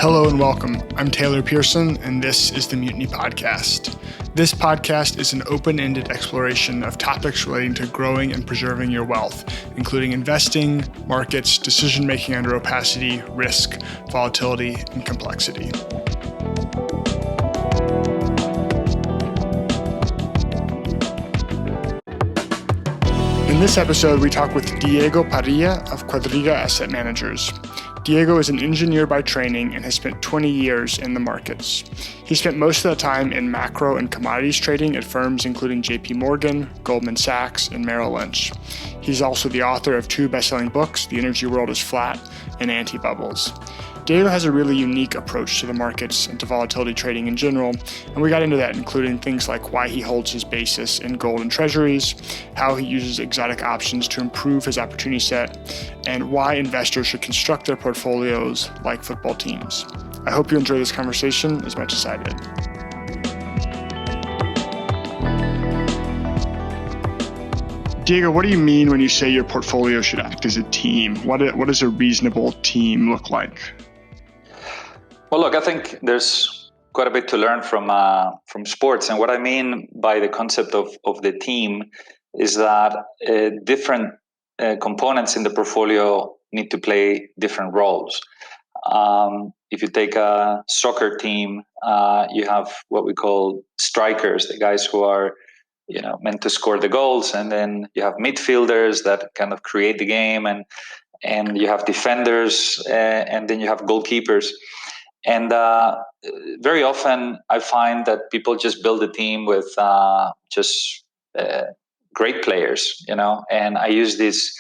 Hello and welcome. I'm Taylor Pearson, and this is the Mutiny Podcast. This podcast is an open-ended exploration of topics relating to growing and preserving your wealth, including investing, markets, decision-making under opacity, risk, volatility, and complexity. In this episode, we talk with Diego Parrilla of Quadriga Asset Managers. Diego is an engineer by training and has spent 20 years in the markets. He spent most of the time in macro and commodities trading at firms including JP Morgan, Goldman Sachs, and Merrill Lynch. He's also the author of two best-selling books, The Energy World is Flat and Anti-Bubbles. Diego has a really unique approach to the markets and to volatility trading in general, and we got into that, including things like why he holds his basis in gold and treasuries, how he uses exotic options to improve his opportunity set, and why investors should construct their portfolios like football teams. I hope you enjoy this conversation as much as I did. Diego, what do you mean when you say your portfolio should act as a team? What does a reasonable team look like? Well, look, I think there's quite a bit to learn from sports. And what I mean by the concept of the team is that different components in the portfolio need to play different roles. If you take a soccer team, you have what we call strikers, the guys who are meant to score the goals, and then you have midfielders that kind of create the game, and you have defenders, and then you have goalkeepers. And very often I find that people just build a team with just great players, and I use this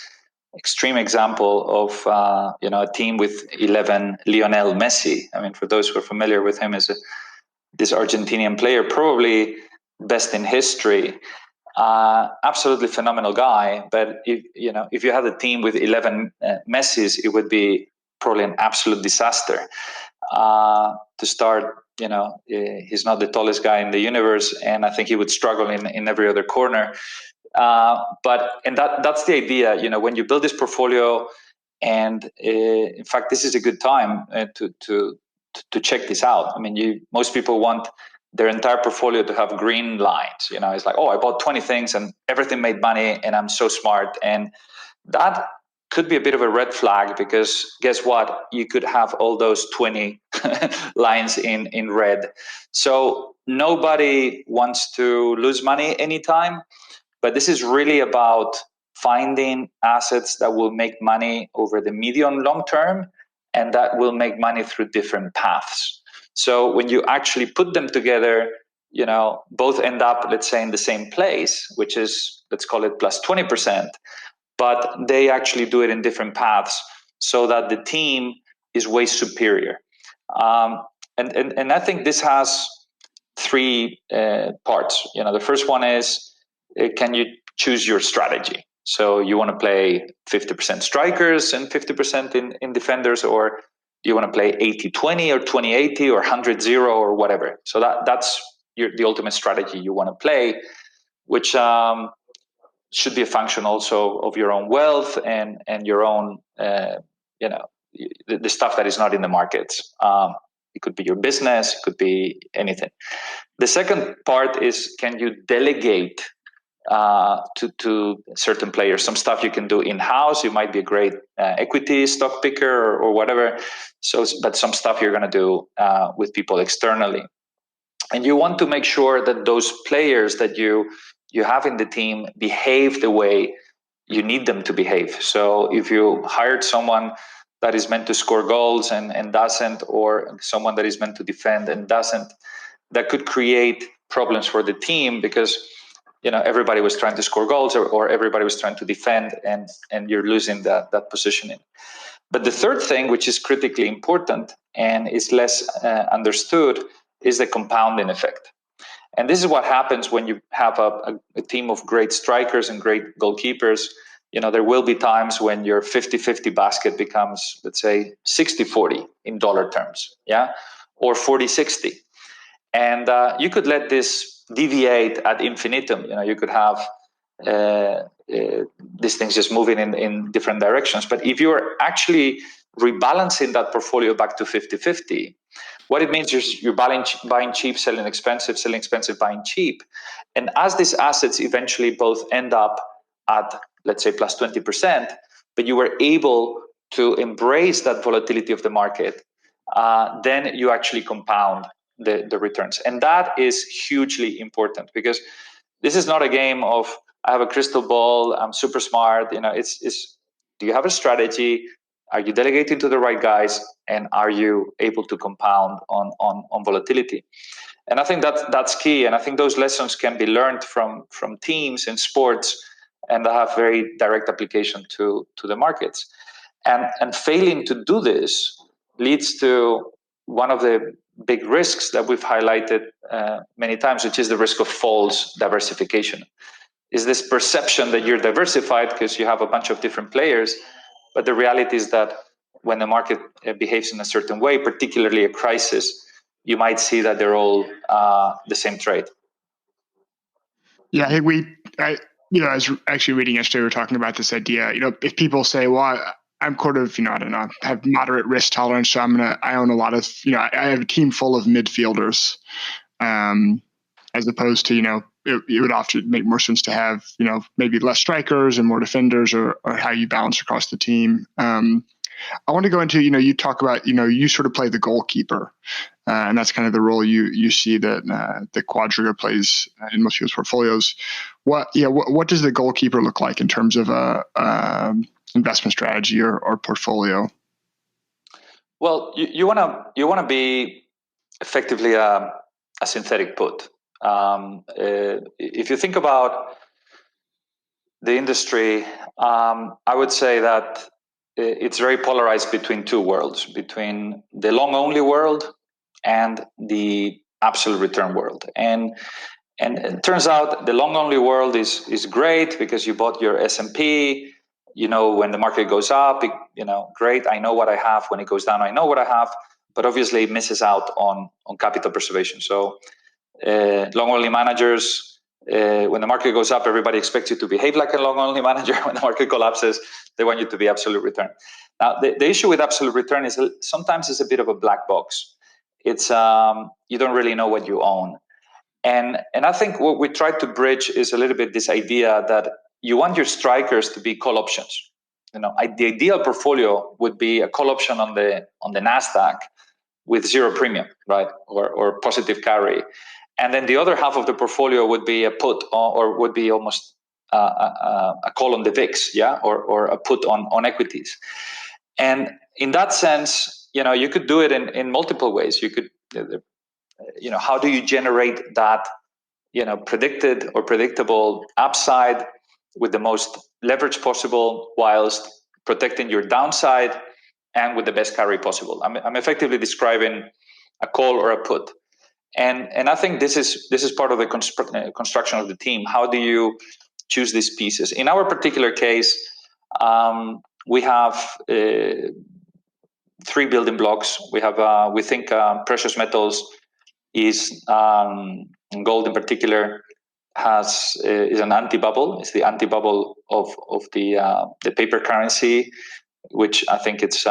extreme example of a team with 11 Lionel Messi. I mean, for those who are familiar with him, as this Argentinian player, probably best in history, absolutely phenomenal guy. But if you had a team with 11 Messis, it would be probably an absolute disaster. To start, he's not the tallest guy in the universe, and I think he would struggle in every other corner. But that's the idea, when you build this portfolio, and in fact, this is a good time to check this out. I mean, most people want their entire portfolio to have green lines. It's like, oh, I bought 20 things and everything made money and I'm so smart. And that could be a bit of a red flag, because guess what? You could have all those 20 lines in red. So nobody wants to lose money anytime, but this is really about finding assets that will make money over the medium long term, and that will make money through different paths. So when you actually put them together, both end up, let's say, in the same place, which is, let's call it plus 20%, but they actually do it in different paths so that the team is way superior. And I think this has three parts. The first one is, can you choose your strategy? So you want to play 50% strikers and 50% in defenders, or do you want to play 80-20 or 20-80 or 100-0 or whatever? So that's the ultimate strategy you want to play, which should be a function also of your own wealth and your own, the stuff that is not in the markets. It could be your business, it could be anything. The second part is, can you delegate to certain players? Some stuff you can do in-house. You might be a great equity stock picker or whatever. But some stuff you're going to do with people externally. And you want to make sure that those players that you have in the team behave the way you need them to behave. So if you hired someone that is meant to score goals and doesn't, or someone that is meant to defend and doesn't, that could create problems for the team, because everybody was trying to score goals or everybody was trying to defend, and you're losing that positioning. But the third thing, which is critically important and is less understood, is the compounding effect. And this is what happens when you have a team of great strikers and great goalkeepers. There will be times when your 50-50 basket becomes, let's say, 60-40 in dollar terms, or 40-60. And you could let this deviate ad infinitum. You could have these things just moving in different directions. But if you're actually rebalancing that portfolio back to 50-50. What it means is you're buying cheap, selling expensive, buying cheap. And as these assets eventually both end up at, let's say, plus 20%, but you were able to embrace that volatility of the market, then you actually compound the returns. And that is hugely important, because this is not a game of, I have a crystal ball, I'm super smart. It's do you have a strategy? Are you delegating to the right guys? And are you able to compound on volatility? And I think that's key. And I think those lessons can be learned from teams in sports, and they have very direct application to the markets. And failing to do this leads to one of the big risks that we've highlighted many times, which is the risk of false diversification. Is this perception that you're diversified because you have a bunch of different players, but the reality is that when the market behaves in a certain way, particularly a crisis, you might see that they're all the same trade. Yeah, I was actually reading yesterday, we were talking about this idea, if people say, well, I'm I don't know, have moderate risk tolerance, so I own a lot of, I have a team full of midfielders, as opposed to, it would often make more sense to have, maybe less strikers and more defenders, or how you balance across the team. I want to go into, you talk about, you sort of play the goalkeeper, and that's kind of the role you see that the Quadriga plays in most people's portfolios. What does the goalkeeper look like in terms of a investment strategy or portfolio? Well, you want to be effectively a synthetic put. If you think about the industry, I would say that it's very polarized between two worlds, between the long-only world and the absolute return world. And it turns out the long-only world is great because you bought your S&P. When the market goes up, great, I know what I have. When it goes down, I know what I have. But obviously, it misses out on capital preservation. So long-only managers, when the market goes up, everybody expects you to behave like a long-only manager. When the market collapses, they want you to be absolute return. Now, the issue with absolute return is sometimes it's a bit of a black box. It's you don't really know what you own. And I think what we try to bridge is a little bit this idea that you want your strikers to be call options. The ideal portfolio would be a call option on the Nasdaq with zero premium, right, or positive carry, and then the other half of the portfolio would be a put, or would be almost a call on the VIX, or a put on equities. And in that sense, you could do it in multiple ways. You could, how do you generate that, predicted or predictable upside with the most leverage possible, whilst protecting your downside and with the best carry possible. I'm effectively describing a call or a put, and I think this is part of the construction of the team. How do you choose these pieces? In our particular case, we have 3 building blocks. We have we think precious metals is gold in particular is an anti-bubble. It's the anti-bubble of the paper currency, which I think it's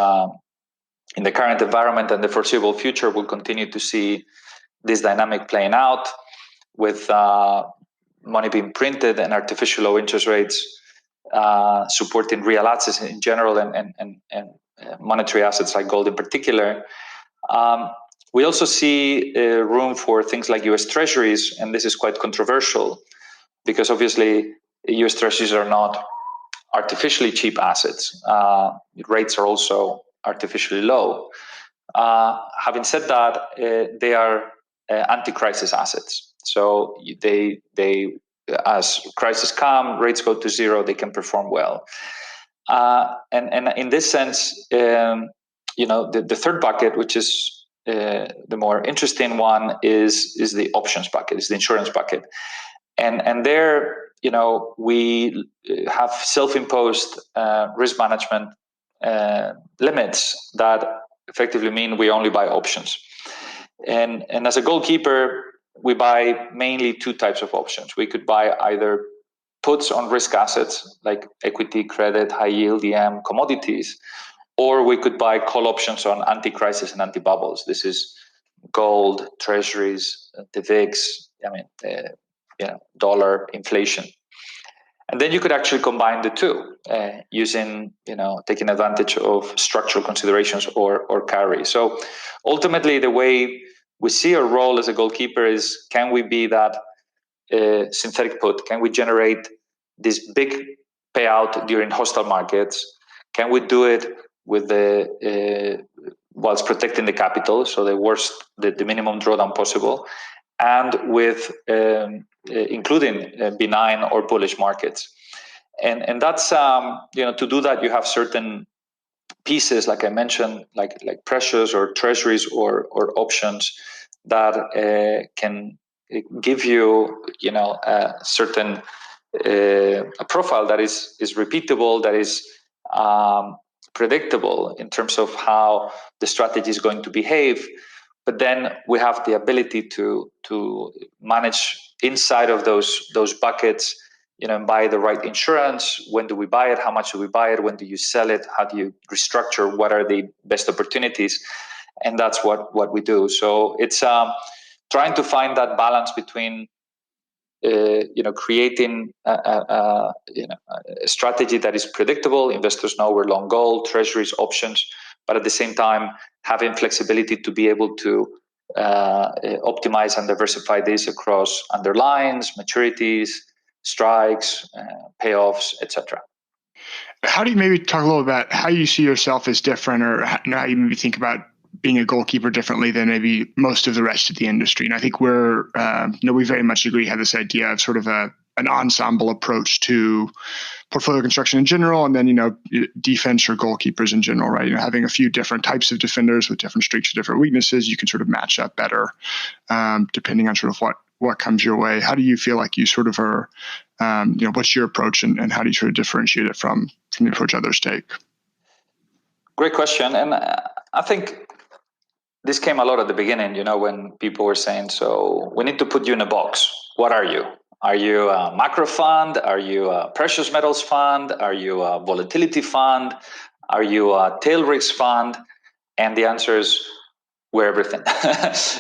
in the current environment and the foreseeable future, we'll continue to see this dynamic playing out with money being printed and artificial low interest rates supporting real assets in general and monetary assets like gold in particular. We also see room for things like US treasuries, and this is quite controversial because obviously US treasuries are not artificially cheap assets. Rates are also artificially low. Having said that, they are anti-crisis assets. So they as crises come, rates go to zero, they can perform well. And in this sense, the third bucket, which is the more interesting one, is the options bucket, is the insurance bucket. And there, we have self-imposed risk management limits that effectively mean we only buy options. And as a goalkeeper, we buy mainly 2 types of options. We could buy either puts on risk assets like equity, credit, high yield, EM, commodities, or we could buy call options on anti-crisis and anti-bubbles. This is gold, treasuries, the VIX, dollar, inflation. And then you could actually combine the two using, taking advantage of structural considerations or carry. So ultimately, the way we see our role as a goalkeeper is, can we be that synthetic put? Can we generate this big payout during hostile markets? Can we do it with whilst protecting the capital, so the minimum drawdown possible, and with including benign or bullish markets? And that's to do that, you have certain pieces, like I mentioned, like pressures or treasuries or options that can give you a certain a profile that is repeatable, that is predictable in terms of how the strategy is going to behave. But then we have the ability to manage inside of those buckets, and buy the right insurance. When do we buy it? How much do we buy it? When do you sell it? How do you restructure? What are the best opportunities? And that's what we do. So it's trying to find that balance between creating a strategy that is predictable. Investors know we're long gold, treasuries, options, but at the same time having flexibility to be able to optimize and diversify this across underlines, maturities, strikes, payoffs, etc. How do you maybe talk a little about how you see yourself as different, or how you maybe think about being a goalkeeper differently than maybe most of the rest of the industry? And I think we very much agree, have this idea of sort of an ensemble approach to portfolio construction in general, and then, defense or goalkeepers in general, right? Having a few different types of defenders with different strengths or different weaknesses, you can sort of match up better depending on sort of what comes your way. How do you feel like you sort of are, what's your approach, and how do you sort of differentiate it from the approach others take? Great question. And I think this came a lot at the beginning, when people were saying, so we need to put you in a box. What are you? Are you a macro fund? Are you a precious metals fund? Are you a volatility fund? Are you a tail risk fund? And the answer is, we're everything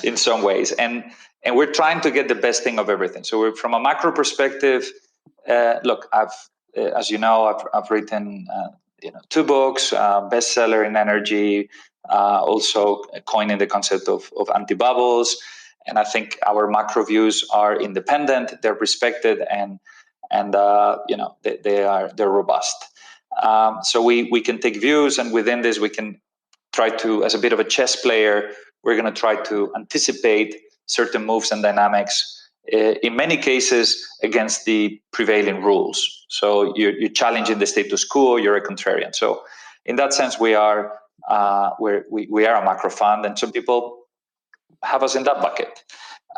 in some ways. And we're trying to get the best thing of everything. So we're, from a macro perspective, look, as you know, I've written 2 books, bestseller in energy, also coining the concept of anti-bubbles. And I think our macro views are independent, they're respected, and they're robust. So we can take views, and within this we can try to, as a bit of a chess player, we're going to try to anticipate certain moves and dynamics, in many cases against the prevailing rules. So you're challenging the status quo, you're a contrarian. So in that sense, we are we are a macro fund, and some people have us in that bucket.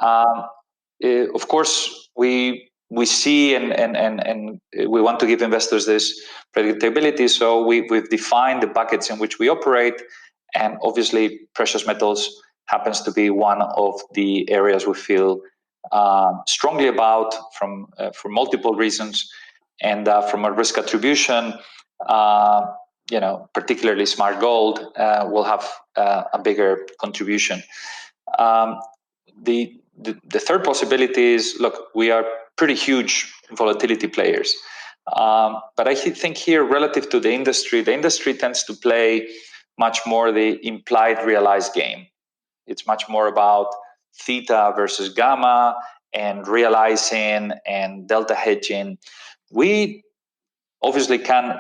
Of course, we see and we want to give investors this predictability. So we've defined the buckets in which we operate, and obviously precious metals happens to be one of the areas we feel strongly about for multiple reasons, and from a risk attribution, particularly smart gold will have a bigger contribution. The third possibility is, look, we are pretty huge volatility players. But I think here, relative to the industry tends to play much more the implied realized game. It's much more about theta versus gamma and realizing and delta hedging. We obviously can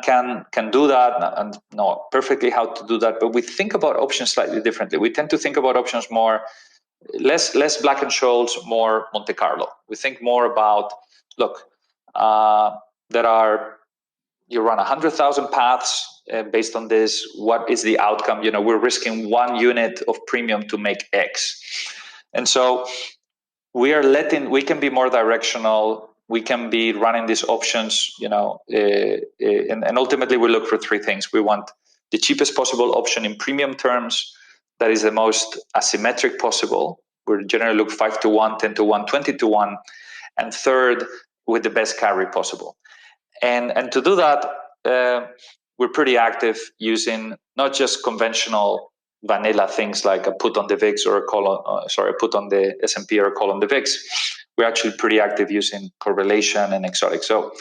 do that and know perfectly how to do that, but we think about options slightly differently. We tend to think about options more less Black-Scholes, more Monte Carlo. We think more about, look, you run 100,000 paths based on this. What is the outcome? We're risking 1 unit of premium to make X. And so we can be more directional. We can be running these options, and ultimately we look for 3 things. We want the cheapest possible option in premium terms, that is the most asymmetric possible. We generally look 5 to 1, 10 to 1, 20 to 1. And third, with the best carry possible. And to do that, we're pretty active using not just conventional vanilla things like a put on the VIX or a call on, a put on the S&P or a call on the VIX. We're actually pretty active using correlation and exotic. So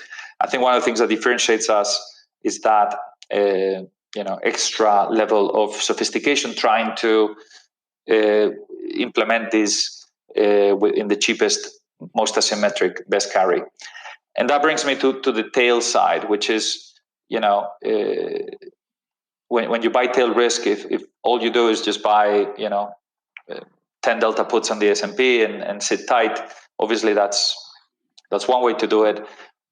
I think one of the things that differentiates us is that extra level of sophistication, trying to implement this in the cheapest, most asymmetric, best carry. And that brings me to the tail side, which is, when you buy tail risk, if all you do is just buy 10 delta puts on the S&P and sit tight, obviously that's one way to do it.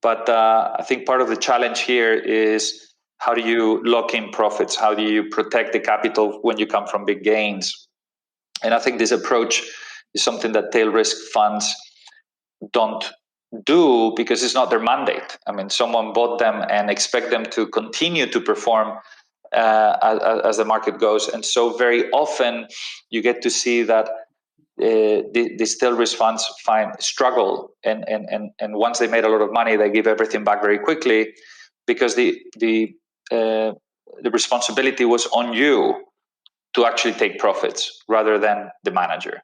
But I think part of the challenge here is, how do you lock in profits? How do you protect the capital when you come from big gains? And I think this approach is something that tail risk funds don't do, because it's not their mandate. I mean, someone bought them and expect them to continue to perform as the market goes. And so very often you get to see that these tail risk funds struggle, and once they made a lot of money, they give everything back very quickly, because the responsibility was on you to actually take profits rather than the manager.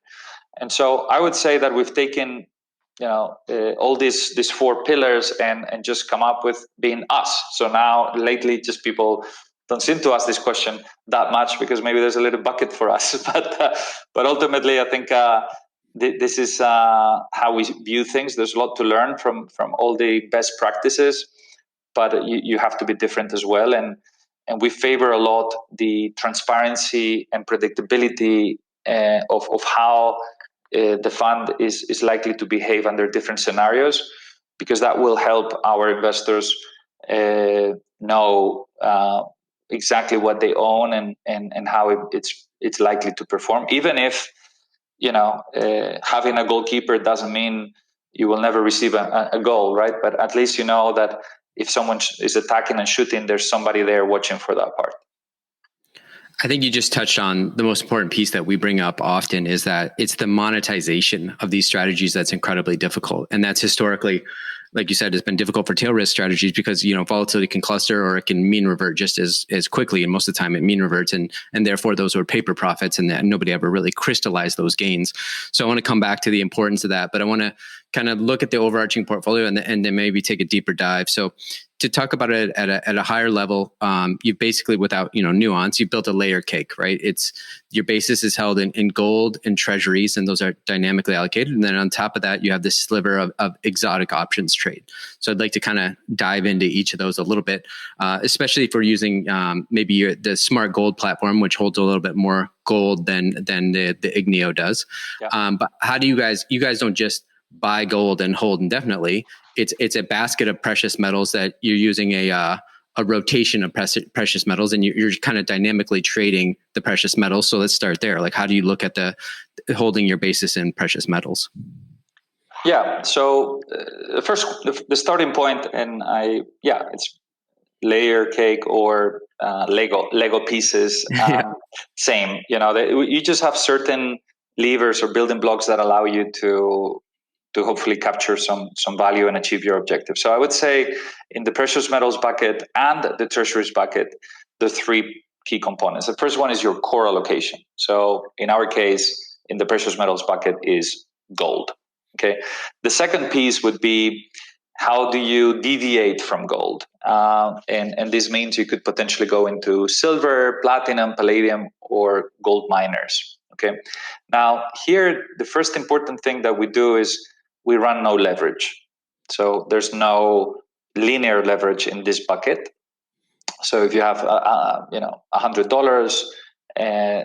And so I would say that we've taken all these four pillars and just come up with being us. So now lately, just people don't seem to ask this question that much, because maybe there's a little bucket for us. But ultimately, I think this is how we view things. There's a lot to learn from all the best practices, but you have to be different as well. And we favor a lot the transparency and predictability of how the fund is likely to behave under different scenarios, because that will help our investors know exactly what they own and how it's likely to perform. Even if having a goalkeeper doesn't mean you will never receive a goal, right? But at least you know that if someone is attacking and shooting, there's somebody there watching for that part. I think you just touched on the most important piece that we bring up often, is that it's the monetization of these strategies that's incredibly difficult. And that's historically, like you said, it's been difficult for tail risk strategies because, volatility can cluster, or it can mean revert just as quickly. And most of the time it mean reverts, and therefore those were paper profits, and that nobody ever really crystallized those gains. So I want to come back to the importance of that, but I want to kind of look at the overarching portfolio and then maybe take a deeper dive. So to talk about it at a higher level, you basically, without nuance, you built a layer cake, right? It's your basis is held in gold and treasuries, and those are dynamically allocated. And then on top of that, you have this sliver of exotic options trade. So I'd like to kind of dive into each of those a little bit, especially if we're using maybe the Smart Gold platform, which holds a little bit more gold than the Igneo does. Yeah. But how do you guys don't just buy gold and hold indefinitely? It's a basket of precious metals that you're using a rotation of precious metals, and you're kind of dynamically trading the precious metals. So let's start there. Like, how do you look at the holding your basis in precious metals? Yeah. So first, the starting point, and it's layer cake or Lego pieces. Same. You just have certain levers or building blocks that allow you to hopefully capture some value and achieve your objective. So I would say in the precious metals bucket and the treasuries bucket, the three key components. The first one is your core allocation. So in our case, in the precious metals bucket is gold. Okay. The second piece would be, how do you deviate from gold? And this means you could potentially go into silver, platinum, palladium, or gold miners. Okay. Now here, the first important thing that we do is we run no leverage. So there's no linear leverage in this bucket. So if you have $100,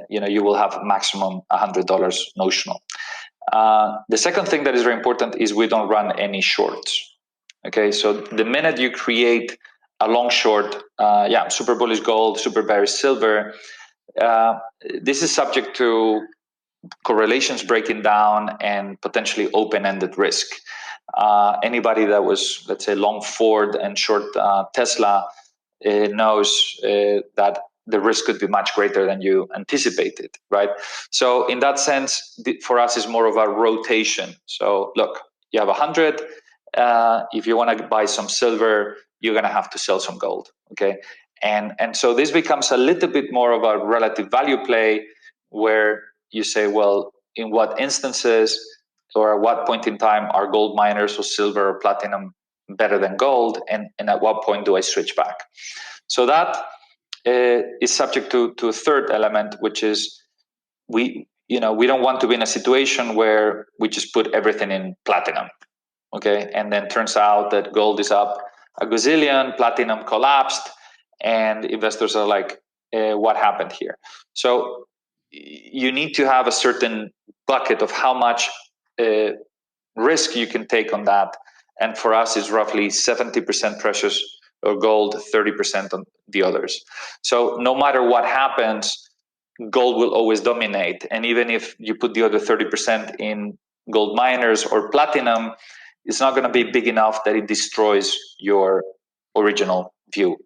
you will have maximum $100 notional. The second thing that is very important is we don't run any shorts. Okay, so the minute you create a long short, super bullish gold, super bearish silver, this is subject to correlations breaking down and potentially open-ended risk. Anybody that was, let's say, long Ford and short Tesla knows that the risk could be much greater than you anticipated, right? So in that sense, for us, is more of a rotation. So look, you have 100. If you want to buy some silver, you're going to have to sell some gold, okay? And so this becomes a little bit more of a relative value play, where you say, well, in what instances or at what point in time are gold miners or silver or platinum better than gold, and at what point do I switch back? So that is subject to a third element, which is we don't want to be in a situation where we just put everything in platinum, okay, and then turns out that gold is up a gazillion, platinum collapsed, and investors are like, what happened here? So you need to have a certain bucket of how much risk you can take on that. And for us, it's roughly 70% precious or gold, 30% on the others. So no matter what happens, gold will always dominate. And even if you put the other 30% in gold miners or platinum, it's not going to be big enough that it destroys your original view.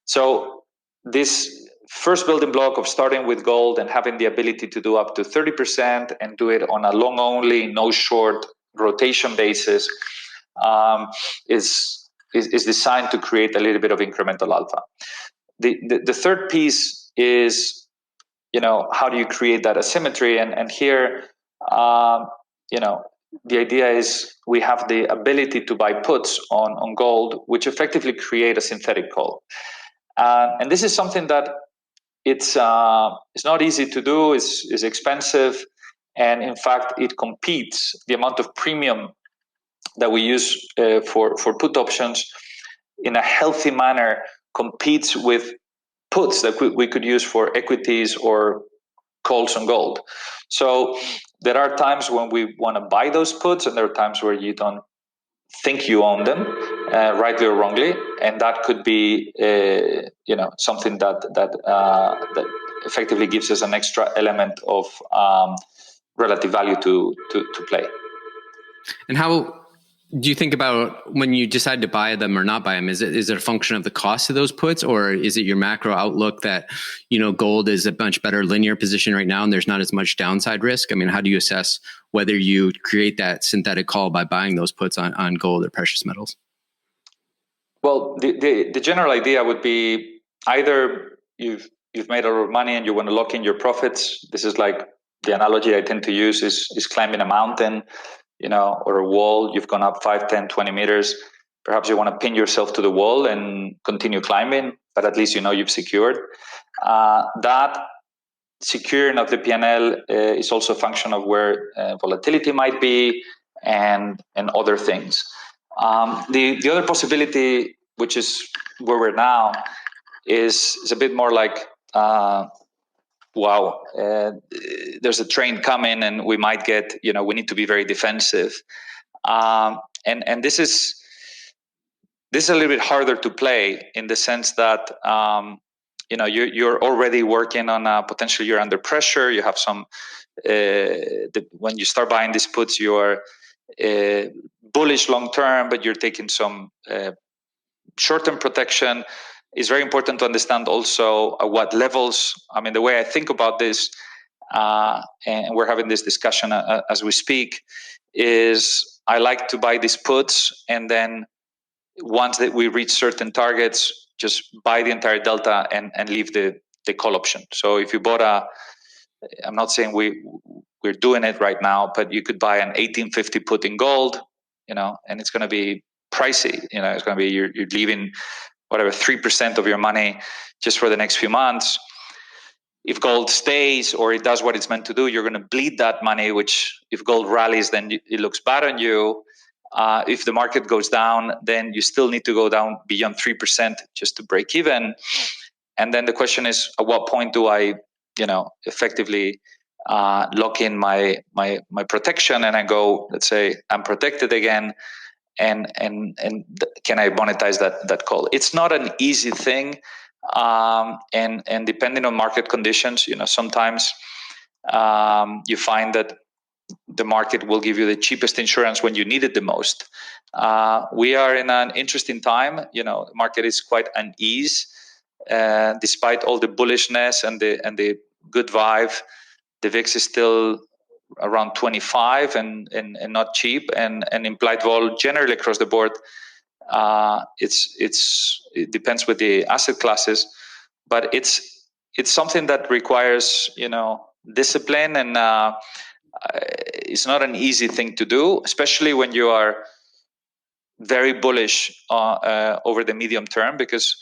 So this first building block of starting with gold and having the ability to do up to 30% and do it on a long only, no short rotation basis is designed to create a little bit of incremental alpha. The third piece is, how do you create that asymmetry? And here, the idea is we have the ability to buy puts on gold, which effectively create a synthetic call. And this is something that it's not easy to do, is expensive, and in fact, it competes. The amount of premium that we use for put options in a healthy manner competes with puts that we could use for equities or calls on gold. So there are times when we want to buy those puts, and there are times where you don't think you own them, rightly or wrongly, and that could be something that effectively gives us an extra element of relative value to play. And how do you think about when you decide to buy them or not buy them? Is it a function of the cost of those puts, or is it your macro outlook that, gold is a much better linear position right now and there's not as much downside risk? I mean, how do you assess whether you create that synthetic call by buying those puts on gold or precious metals? Well, the general idea would be either you've made a lot of money and you want to lock in your profits. This is like the analogy I tend to use is climbing a mountain, or a wall. You've gone up 5, 10, 20 meters. Perhaps you want to pin yourself to the wall and continue climbing, but at least you've secured. That securing of the P&L is also a function of where volatility might be and other things. The other possibility, which is where we're now, is a bit more like, there's a train coming and we might get, we need to be very defensive. And this is a little bit harder to play in the sense that, you're already working on potentially you're under pressure. You have some, when you start buying these puts, you're bullish long-term, but you're taking some short-term protection. It's very important to understand also at what levels. I mean, the way I think about this, and we're having this discussion as we speak, is I like to buy these puts, and then once that we reach certain targets, just buy the entire delta and leave the call option. So if you bought I'm not saying we're doing it right now, but you could buy an 1850 put in gold, and it's going to be pricey. It's going to be you're leaving whatever 3% of your money just for the next few months. If gold stays or it does what it's meant to do, you're going to bleed that money, which if gold rallies, then it looks bad on you. If the market goes down, then you still need to go down beyond 3% just to break even. And then the question is, at what point do I, effectively lock in my protection and I go, let's say I'm protected again, and can I monetize that call? It's not an easy thing, and depending on market conditions, sometimes you find that the market will give you the cheapest insurance when you need it the most. We are in an interesting time. The market is quite uneasy, despite all the bullishness and the good vibe. The VIX is still around 25 and not cheap, and implied vol generally across the board It depends with the asset classes, but it's something that requires discipline, and it's not an easy thing to do, especially when you are very bullish over the medium term, because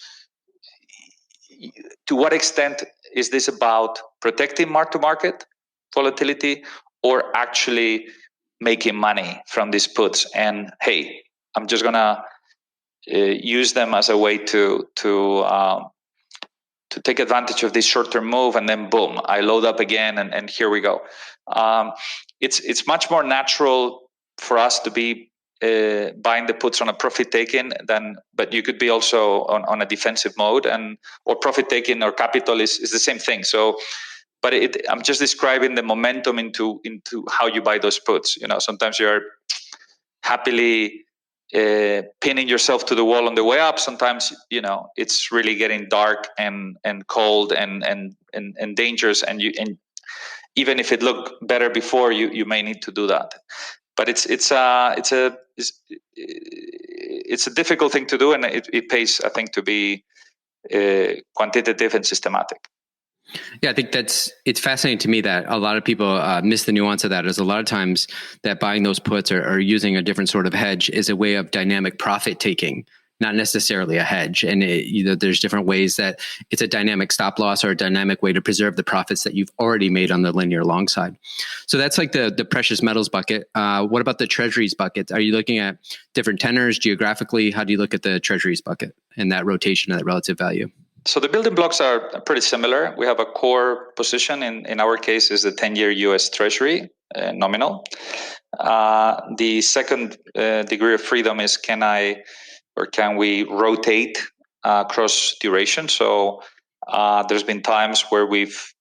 to what extent is this about protecting mark-to-market volatility or actually making money from these puts? And hey, I'm just gonna use them as a way to take advantage of this short-term move, and then boom, I load up again, and here we go. It's much more natural for us to be buying the puts on a profit taking but you could be also on a defensive mode, or profit taking or capital is the same thing. So, but I'm just describing the momentum into how you buy those puts. Sometimes you're happily pinning yourself to the wall on the way up. Sometimes it's really getting dark and cold and dangerous, and even if it looked better before, you may need to do that. But it's a difficult thing to do, and it pays, I think, to be quantitative and systematic. Yeah, I think it's fascinating to me that a lot of people miss the nuance of that. Is a lot of times that buying those puts or using a different sort of hedge is a way of dynamic profit taking, not necessarily a hedge. And there's different ways that it's a dynamic stop loss or a dynamic way to preserve the profits that you've already made on the linear long side. So that's like the precious metals bucket. What about the treasuries bucket? Are you looking at different tenors geographically? How do you look at the treasuries bucket and that rotation of that relative value? So the building blocks are pretty similar. We have a core position. In our case is the 10-year US Treasury nominal. The second degree of freedom is can we rotate across duration? So there's been times where we've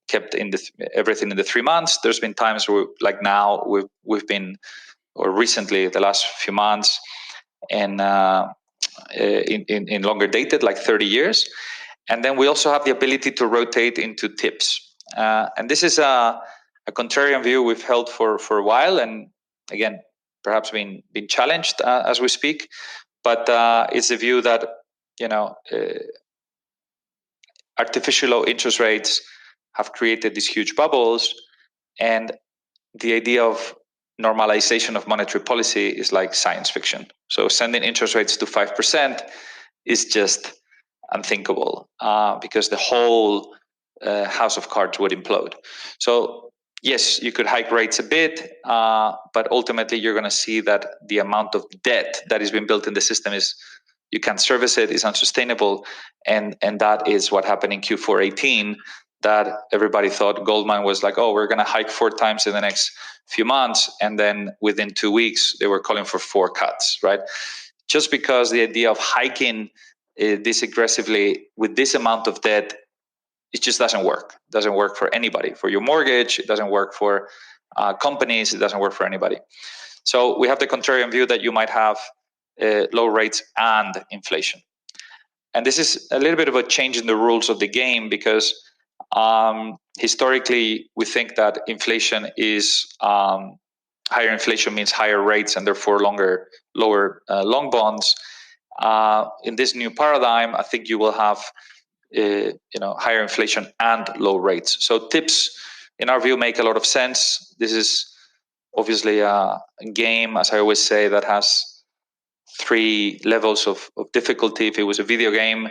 kept everything in the 3 months. There's been times where, like now, we've been, or recently the last few months, and in longer dated, like 30 years. And then we also have the ability to rotate into tips. And this is a contrarian view we've held for a while, and again, perhaps been challenged as we speak. But it's a view that artificial low interest rates have created these huge bubbles, and the idea of normalization of monetary policy is like science fiction. So sending interest rates to 5% is just unthinkable because the whole house of cards would implode. So yes, you could hike rates a bit, but ultimately you're going to see that the amount of debt that has been built in the system you can't service it, is unsustainable, and that is what happened in Q4 18. That everybody thought Goldman was like, oh, we're going to hike 4 times in the next few months, and then within 2 weeks they were calling for 4 cuts, right? Just because the idea of hiking this aggressively with this amount of debt, it just doesn't work. It doesn't work for anybody. For your mortgage, it doesn't work for companies, it doesn't work for anybody. So we have the contrarian view that you might have low rates and inflation. And this is a little bit of a change in the rules of the game, because historically we think that inflation is higher inflation means higher rates and therefore lower long bonds. In this new paradigm, I think you will have higher inflation and low rates. So tips, in our view, make a lot of sense. This is obviously a game, as I always say, that has 3 levels of difficulty. If it was a video game,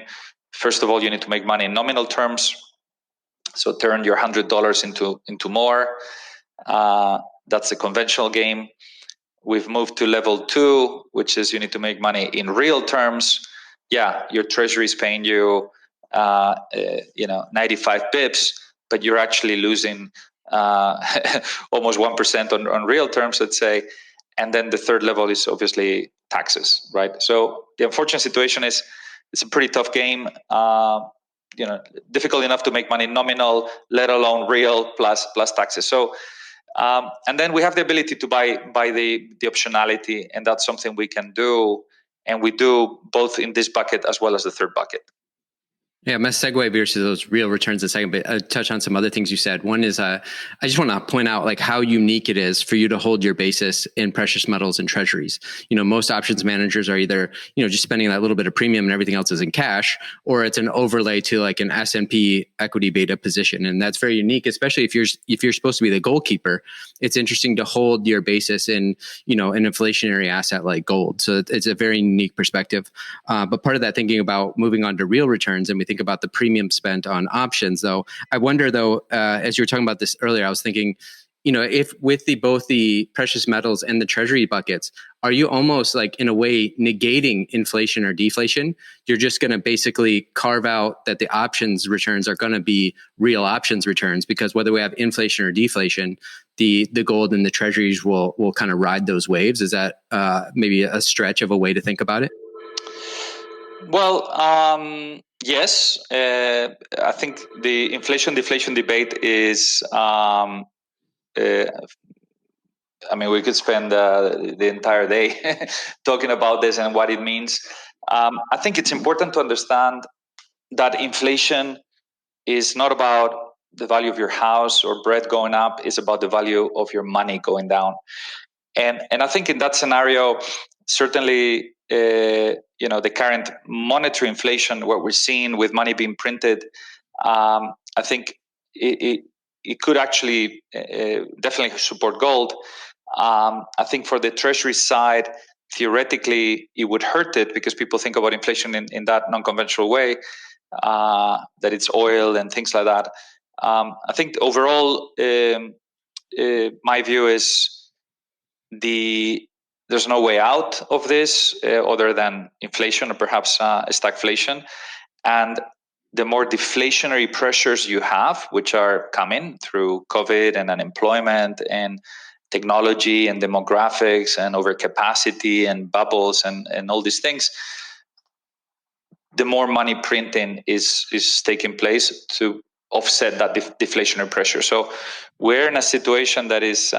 first of all, you need to make money in nominal terms. So turn your $100 into more. That's a conventional game. We've moved to level 2, which is you need to make money in real terms. Yeah, your treasury is paying you 95 bips, but you're actually losing almost 1% on real terms, let's say. And then the third level is obviously taxes, right? So the unfortunate situation is it's a pretty tough game. Difficult enough to make money nominal, let alone real plus taxes. So and then we have the ability to buy the optionality, and that's something we can do, and we do both in this bucket as well as the third bucket. Yeah, I'm going to segue veers to those real returns in a second, but touch on some other things you said. One is I just want to point out like how unique it is for you to hold your basis in precious metals and treasuries. Most options managers are either, just spending that little bit of premium and everything else is in cash, or it's an overlay to like an S&P equity beta position. And that's very unique, especially if you're supposed to be the goalkeeper. It's interesting to hold your basis in, an inflationary asset like gold. So it's a very unique perspective. But part of that thinking about moving on to real returns, and we think about the premium spent on options, though. I wonder, though, as you were talking about this earlier, I was thinking, if with both the precious metals and the treasury buckets, are you almost like in a way negating inflation or deflation? You're just going to basically carve out that the options returns are going to be real options returns, because whether we have inflation or deflation, the gold and the treasuries will kind of ride those waves. Is that maybe a stretch of a way to think about it? Well, yes. I think the inflation-deflation debate is, we could spend the entire day talking about this and what it means. I think it's important to understand that inflation is not about the value of your house or bread going up. It's about the value of your money going down. And I think in that scenario, certainly, the current monetary inflation, what we're seeing with money being printed, I think it could actually definitely support gold. I think for the treasury side, theoretically, it would hurt it because people think about inflation in that non-conventional way, that it's oil and things like that. I think overall, my view is there's no way out of this other than inflation or perhaps stagflation. And the more deflationary pressures you have, which are coming through COVID and unemployment and technology and demographics and overcapacity and bubbles and all these things, the more money printing is taking place to offset that deflationary pressure. So we're in a situation that is,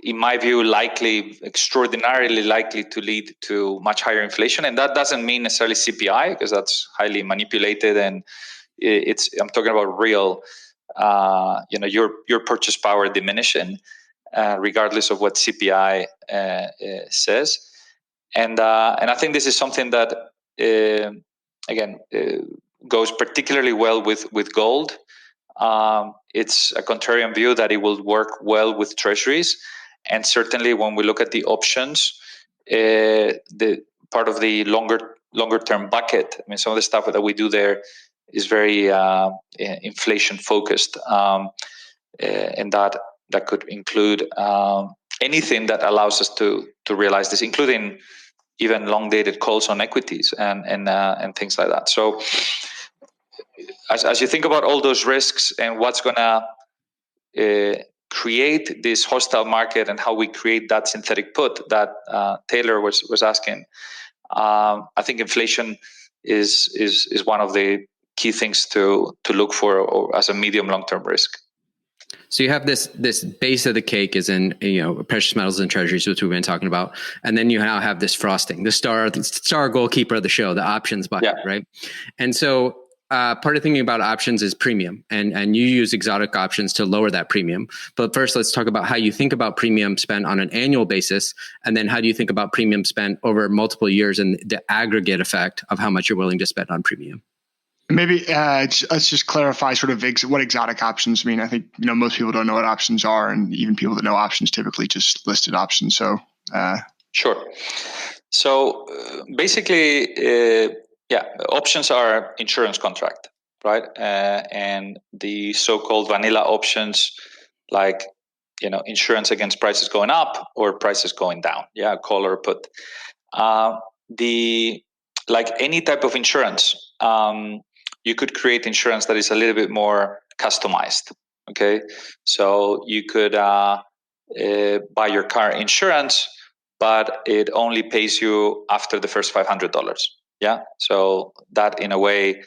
in my view, extraordinarily likely to lead to much higher inflation. And that doesn't mean necessarily CPI, because that's highly manipulated. And I'm talking about real, your purchase power diminishing, regardless of what CPI says. And I think this is something that, goes particularly well with gold. It's a contrarian view that it will work well with treasuries. And certainly when we look at the options, the part of the longer term bucket, some of the stuff that we do there is very inflation focused. And that could include anything that allows us to realize this, including even long dated calls on equities and things like that. So as you think about all those risks and what's going to create this hostile market and how we create that synthetic put that Taylor was asking, I think inflation is one of the key things to look for as a medium long-term risk. So you have this base of the cake is in precious metals and treasuries, which we've been talking about, and then you now have this frosting, the star goalkeeper of the show, the options bucket, right? And so part of thinking about options is premium, and you use exotic options to lower that premium. But first, let's talk about how you think about premium spent on an annual basis, and then how do you think about premium spent over multiple years and the aggregate effect of how much you're willing to spend on premium. Maybe let's just clarify sort of what exotic options mean. I think most people don't know what options are, and even people that know options typically just listed options. So sure. So basically, options are insurance contract, right? And the so-called vanilla options, like insurance against prices going up or prices going down. Yeah, call or put. Like any type of insurance. You could create insurance that is a little bit more customized. Okay, so you could buy your car insurance, but it only pays you after the first $500. Yeah, so that in a way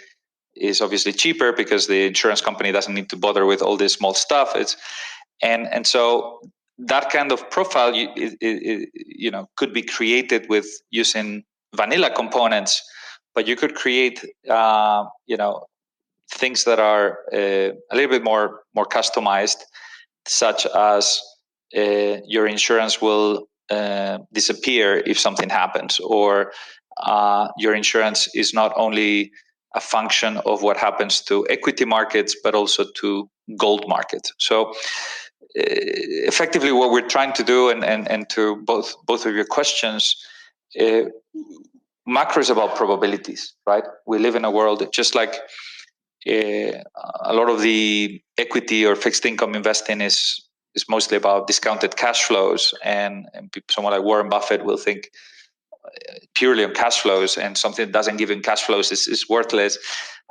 is obviously cheaper because the insurance company doesn't need to bother with all this small stuff. And so that kind of profile, could be created with using vanilla components. but you could create, things that are a little bit more customized, such as your insurance will disappear if something happens, or your insurance is not only a function of what happens to equity markets, but also to gold markets. So effectively what we're trying to do, and to both of your questions, macro is about probabilities, right? We live in a world, just like a lot of the equity or fixed income investing is mostly about discounted cash flows, and someone like Warren Buffett will think purely on cash flows, and something that doesn't give him cash flows is worthless.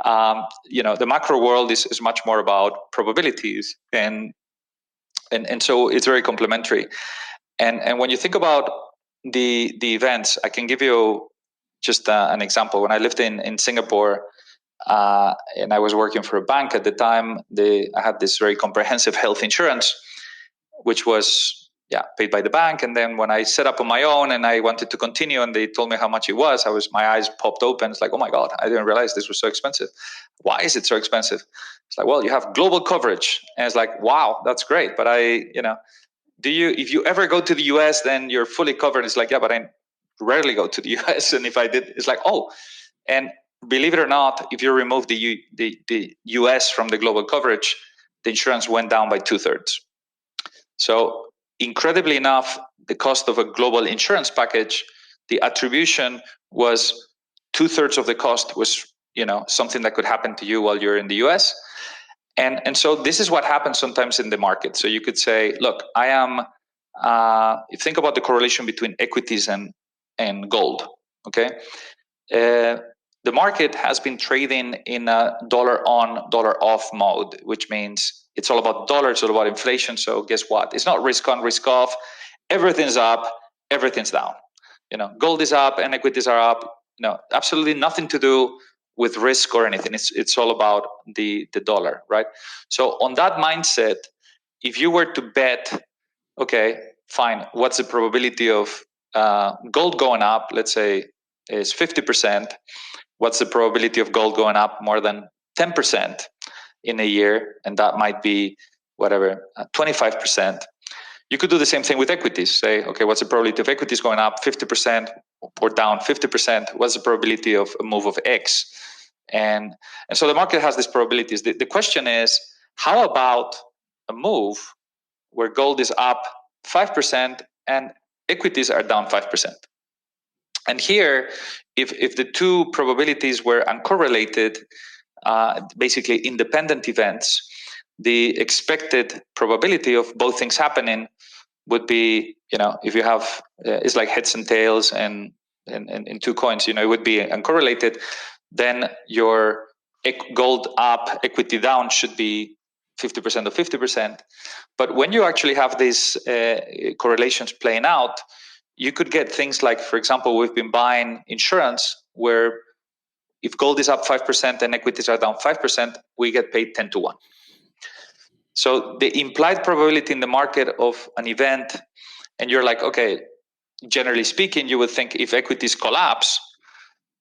The macro world is much more about probabilities, and so it's very complementary. And when you think about the events, I can give you just an example. When I lived in Singapore, and I was working for a bank at the time, I had this very comprehensive health insurance, which was paid by the bank. And then when I set up on my own and I wanted to continue, and they told me how much it was, my eyes popped open. It's like, oh my God, I didn't realize this was so expensive. Why is it so expensive? It's like, well, you have global coverage. And it's like, wow, that's great. But if you ever go to the US, then you're fully covered. It's like, yeah, but I rarely go to the US. And if I did, it's like, oh, and believe it or not, if you remove the US from the global coverage, the insurance went down by 2/3. So incredibly enough, the cost of a global insurance package, the attribution was 2/3 of the cost was, something that could happen to you while you're in the US. And so this is what happens sometimes in the market. So you could say, look, I am, you think about the correlation between equities and gold, okay? The market has been trading in a dollar on, dollar off mode, which means it's all about dollars, it's all about inflation. So guess what? It's not risk on, risk off. Everything's up, everything's down. Gold is up and equities are up. Absolutely nothing to do with risk or anything. It's all about the dollar, right? So on that mindset, if you were to bet, okay, fine, what's the probability of gold going up? Let's say is 50%. What's the probability of gold going up more than 10% in a year? And that might be 25%. You could do the same thing with equities. Say, okay, what's the probability of equities going up 50% or down 50%? What's the probability of a move of X? And so the market has these probabilities. The question is, how about a move where gold is up 5% and equities are down 5%? And here, if the two probabilities were uncorrelated, basically independent events, the expected probability of both things happening would be, if you have, it's like heads and tails and two coins, it would be uncorrelated, then your gold up, equity down should be 50% or 50%. But when you actually have these correlations playing out, you could get things like, for example, we've been buying insurance where if gold is up 5% and equities are down 5%, we get paid 10-1. So the implied probability in the market of an event, and you're like, okay, generally speaking, you would think if equities collapse,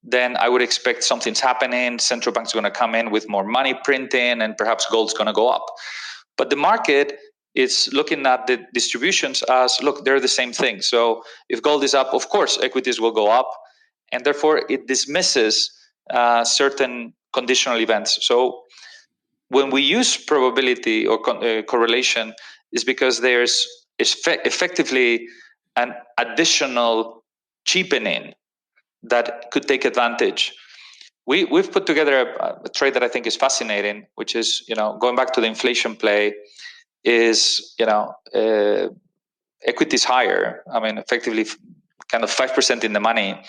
then I would expect something's happening, central bank's going to come in with more money printing, and perhaps gold's going to go up. But the market is looking at the distributions as, look, they're the same thing. So if gold is up, of course, equities will go up, and therefore it dismisses certain conditional events. So when we use probability or correlation, is because there's effectively an additional cheapening that could take advantage. We've put together a trade that I think is fascinating, which is, going back to the inflation play, is, equities higher. I mean, effectively kind of 5% in the money.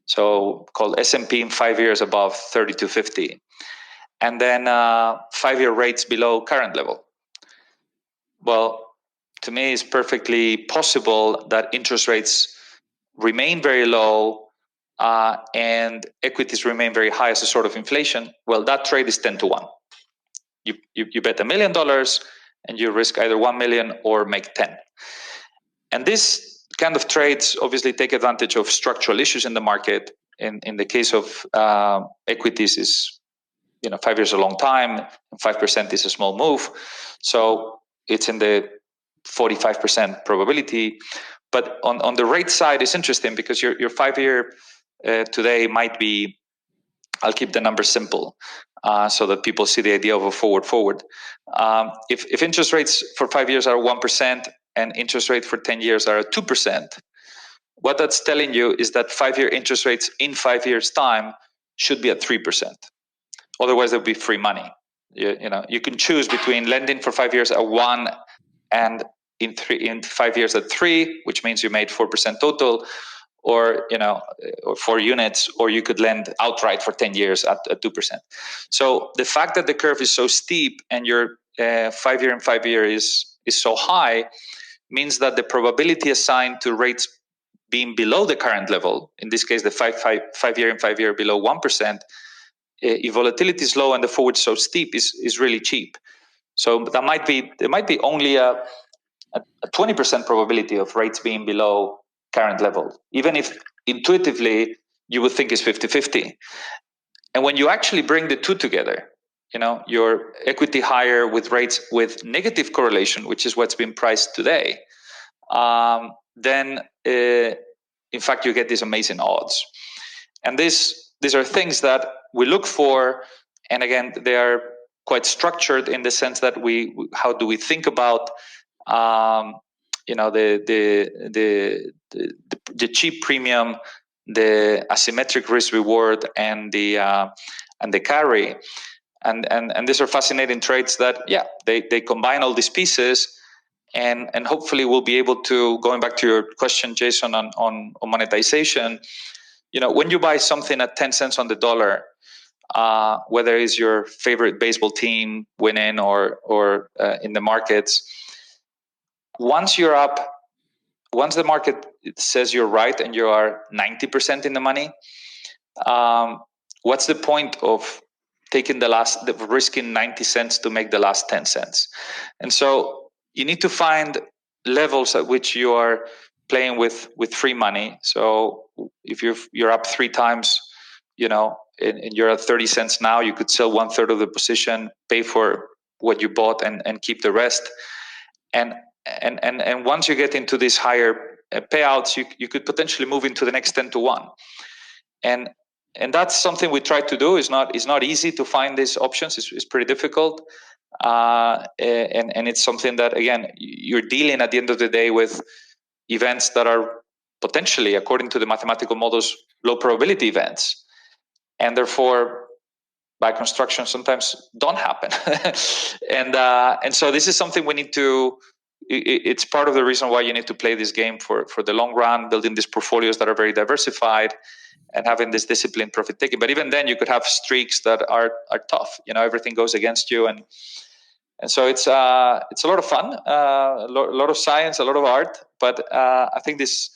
So called S&P in 5 years above 3250. And then 5-year rates below current level. Well, to me, it's perfectly possible that interest rates remain very low and equities remain very high as a sort of inflation. Well, that trade is 10-1. You bet $1 million and you risk either 1 million or make 10. And this kind of trades obviously take advantage of structural issues in the market. in the case of equities is, 5 years is a long time, and 5% is a small move. So it's in the 45% probability. But on the rate side, it's interesting because your 5-year today might be, I'll keep the numbers simple so that people see the idea of a forward. If interest rates for 5 years are 1% and interest rates for 10 years are 2%, what that's telling you is that 5-year interest rates in 5 years' time should be at 3%. Otherwise, there'll be free money. You can choose between lending for 5 years at 1 and in 5 years at 3, which means you made 4% total, or 4 units, or you could lend outright for 10 years at 2%. So the fact that the curve is so steep and your 5 year and 5 year is so high means that the probability assigned to rates being below the current level, in this case the 5 year and 5 year below 1%, if volatility is low and the forward is so steep, is really cheap. So there might be only a 20% probability of rates being below current level, even if intuitively you would think it's 50-50. And when you actually bring the two together, your equity higher with rates with negative correlation, which is what's been priced today, then in fact you get these amazing odds. And these are things that we look for, and again, they are quite structured in the sense that how do we think about the cheap premium, the asymmetric risk reward, and the carry, and these are fascinating trades that they combine all these pieces, and hopefully we'll be able to, going back to your question, Jason, on monetization. When you buy something at 10 cents on the dollar, whether it's your favorite baseball team winning or in the markets, once the market says you're right and you are 90% in the money, what's the point of taking risking 90 cents to make the last 10 cents? And so you need to find levels at which you are playing with free money. So if you're up 3 times, and you're at 30 cents now, you could sell 1/3 of the position, pay for what you bought, and keep the rest. And once you get into these higher payouts, you could potentially move into the next 10-1. And that's something we try to do. It's not easy to find these options. It's pretty difficult. And it's something that, again, you're dealing at the end of the day with events that are potentially, according to the mathematical models, low probability events. And therefore, by construction, sometimes don't happen. And so this is something we need to, it's part of the reason why you need to play this game for the long run, building these portfolios that are very diversified and having this disciplined profit taking. But even then, you could have streaks that are tough. Everything goes against you. And so it's a lot of fun, a lot of science, a lot of art. But I think these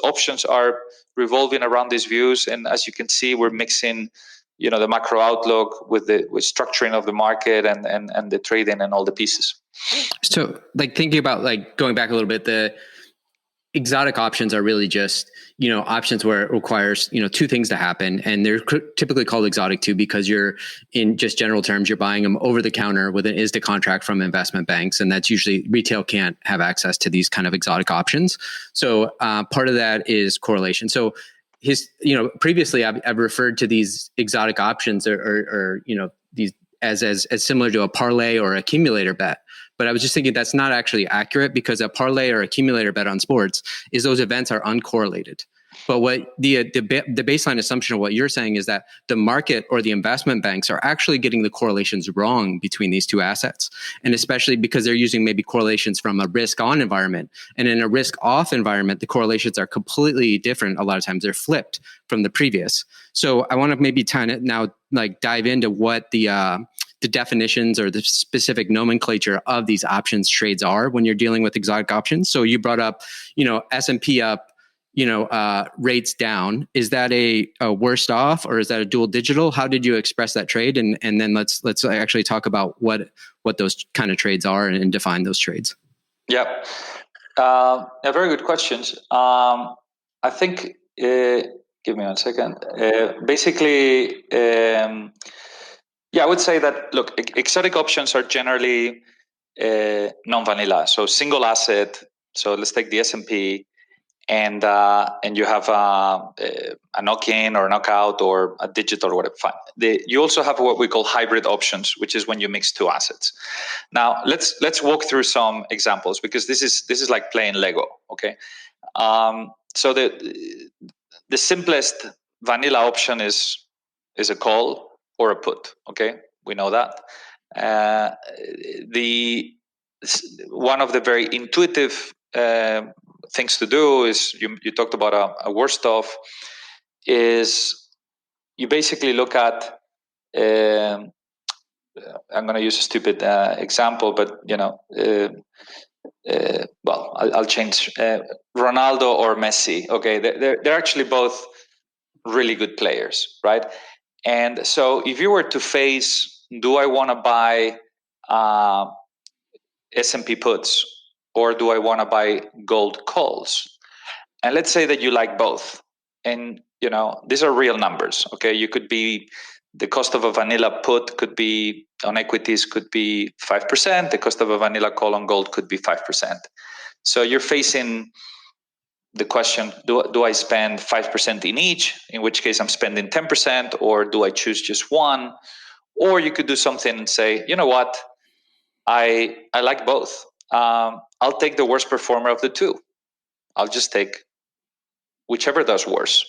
options are revolving around these views. And as you can see, we're mixing, the macro outlook with structuring of the market and the trading and all the pieces. So thinking about going back a little bit, the exotic options are really just, options where it requires, 2 things to happen. And they're typically called exotic too, because you're, in just general terms, you're buying them over the counter with an ISDA contract from investment banks. And that's usually, retail can't have access to these kind of exotic options. So part of that is correlation. So previously I've referred to these exotic options or these as similar to a parlay or accumulator bet. But I was just thinking that's not actually accurate, because a parlay or accumulator bet on sports is those events are uncorrelated. But what the baseline assumption of what you're saying is that the market or the investment banks are actually getting the correlations wrong between these two assets. And especially because they're using maybe correlations from a risk-on environment. And in a risk-off environment, the correlations are completely different. A lot of times they're flipped from the previous. So I want to maybe dive into what the definitions or the specific nomenclature of these options trades are when you're dealing with exotic options. So you brought up, S&P up, rates down. Is that a worst off, or is that a dual digital? How did you express that trade? And then let's actually talk about what those kind of trades are and define those trades. Yeah. Very good questions. I think Give me 1 second. Basically, I would say that, look, exotic options are generally non-vanilla. So single asset. So let's take the S&P, and you have a knock-in or knockout or a digital or whatever. Fine. You also have what we call hybrid options, which is when you mix two assets. Now let's walk through some examples, because this is like playing Lego. Okay. So the simplest vanilla option is a call or a put. Okay, we know that. One of the very intuitive things to do is, you talked about a worst off, is you basically look at, I'm going to use a stupid example, but well, I'll change Ronaldo or Messi. Okay, they're actually both really good players, right? And so if you were to face, do I want to buy S&P puts, or do I want to buy gold calls? And let's say that you like both, and these are real numbers. Okay, you could be, the cost of a vanilla put could be on equities could be 5%. The cost of a vanilla call on gold could be 5%. So you're facing the question, do I spend 5% in each, in which case I'm spending 10%, or do I choose just one? Or you could do something and say, you know what, I like both. I'll take the worst performer of the two. I'll just take whichever does worse.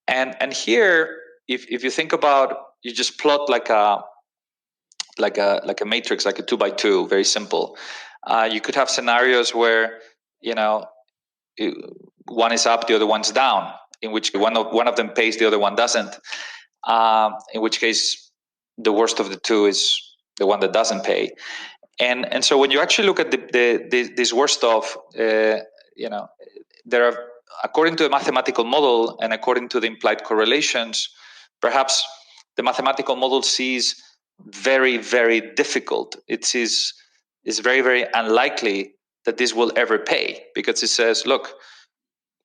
And here, if you think about, you just plot like a matrix, like a 2x2, very simple. You could have scenarios where one is up, the other one's down, in which one of them pays, the other one doesn't. In which case, the worst of the two is the one that doesn't pay. And so when you actually look at this worst off, there are, according to a mathematical model and according to the implied correlations, perhaps the mathematical model sees very, very difficult. It sees is very, very unlikely that this will ever pay, because it says, look,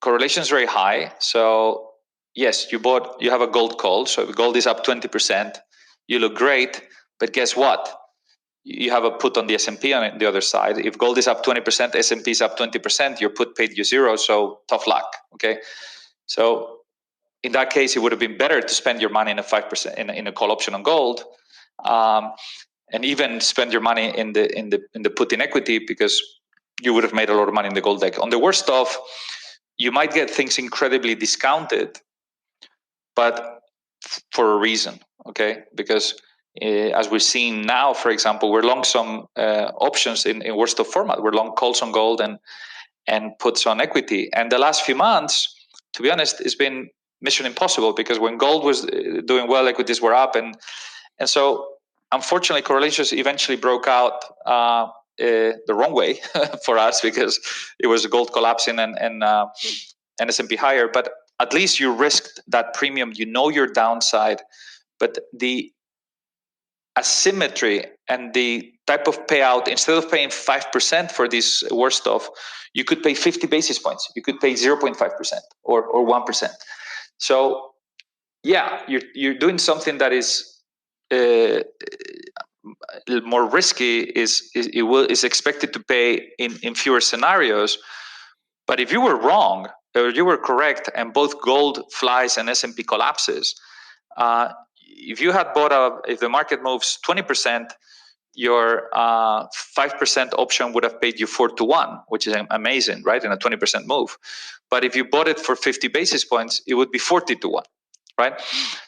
correlation is very high. So yes, you have a gold call. So if gold is up 20%, you look great. But guess what? You have a put on the S&P on the other side. If gold is up 20%, S&P is up 20%, your put paid you zero. So tough luck. Okay. So in that case, it would have been better to spend your money in a 5% in a call option on gold, and even spend your money in the put in equity, because you would have made a lot of money in the gold deck. On the worst off, you might get things incredibly discounted, but for a reason. Okay, because as we're seeing now, for example, we're long some options in worst of format. We're long calls on gold and puts on equity. And the last few months, to be honest, it's been mission impossible, because when gold was doing well, equities were up, and so unfortunately, correlations eventually broke out the wrong way for us, because it was gold collapsing and S&P higher. But at least you risked that premium. You know your downside, but the asymmetry and the type of payout, instead of paying 5% for this worst off, you could pay 50 basis points. You could pay 0.5% or 1%. So yeah, you're doing something that is more risky. Is expected to pay in fewer scenarios. But if you were wrong or you were correct, and both gold flies and S&P collapses, if you had if the market moves 20%, your 5% option would have paid you 4-1, which is amazing, right? In a 20% move. But if you bought it for 50 basis points, it would be 40-1, right?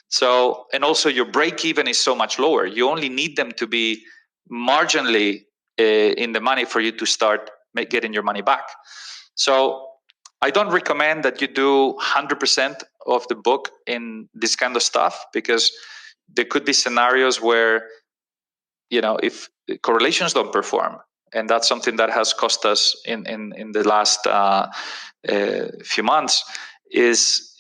So, and also your break even is so much lower. You only need them to be marginally in the money for you to start getting your money back. So I don't recommend that you do 100% of the book in this kind of stuff, because there could be scenarios where, if correlations don't perform, and that's something that has cost us in the last few months, is,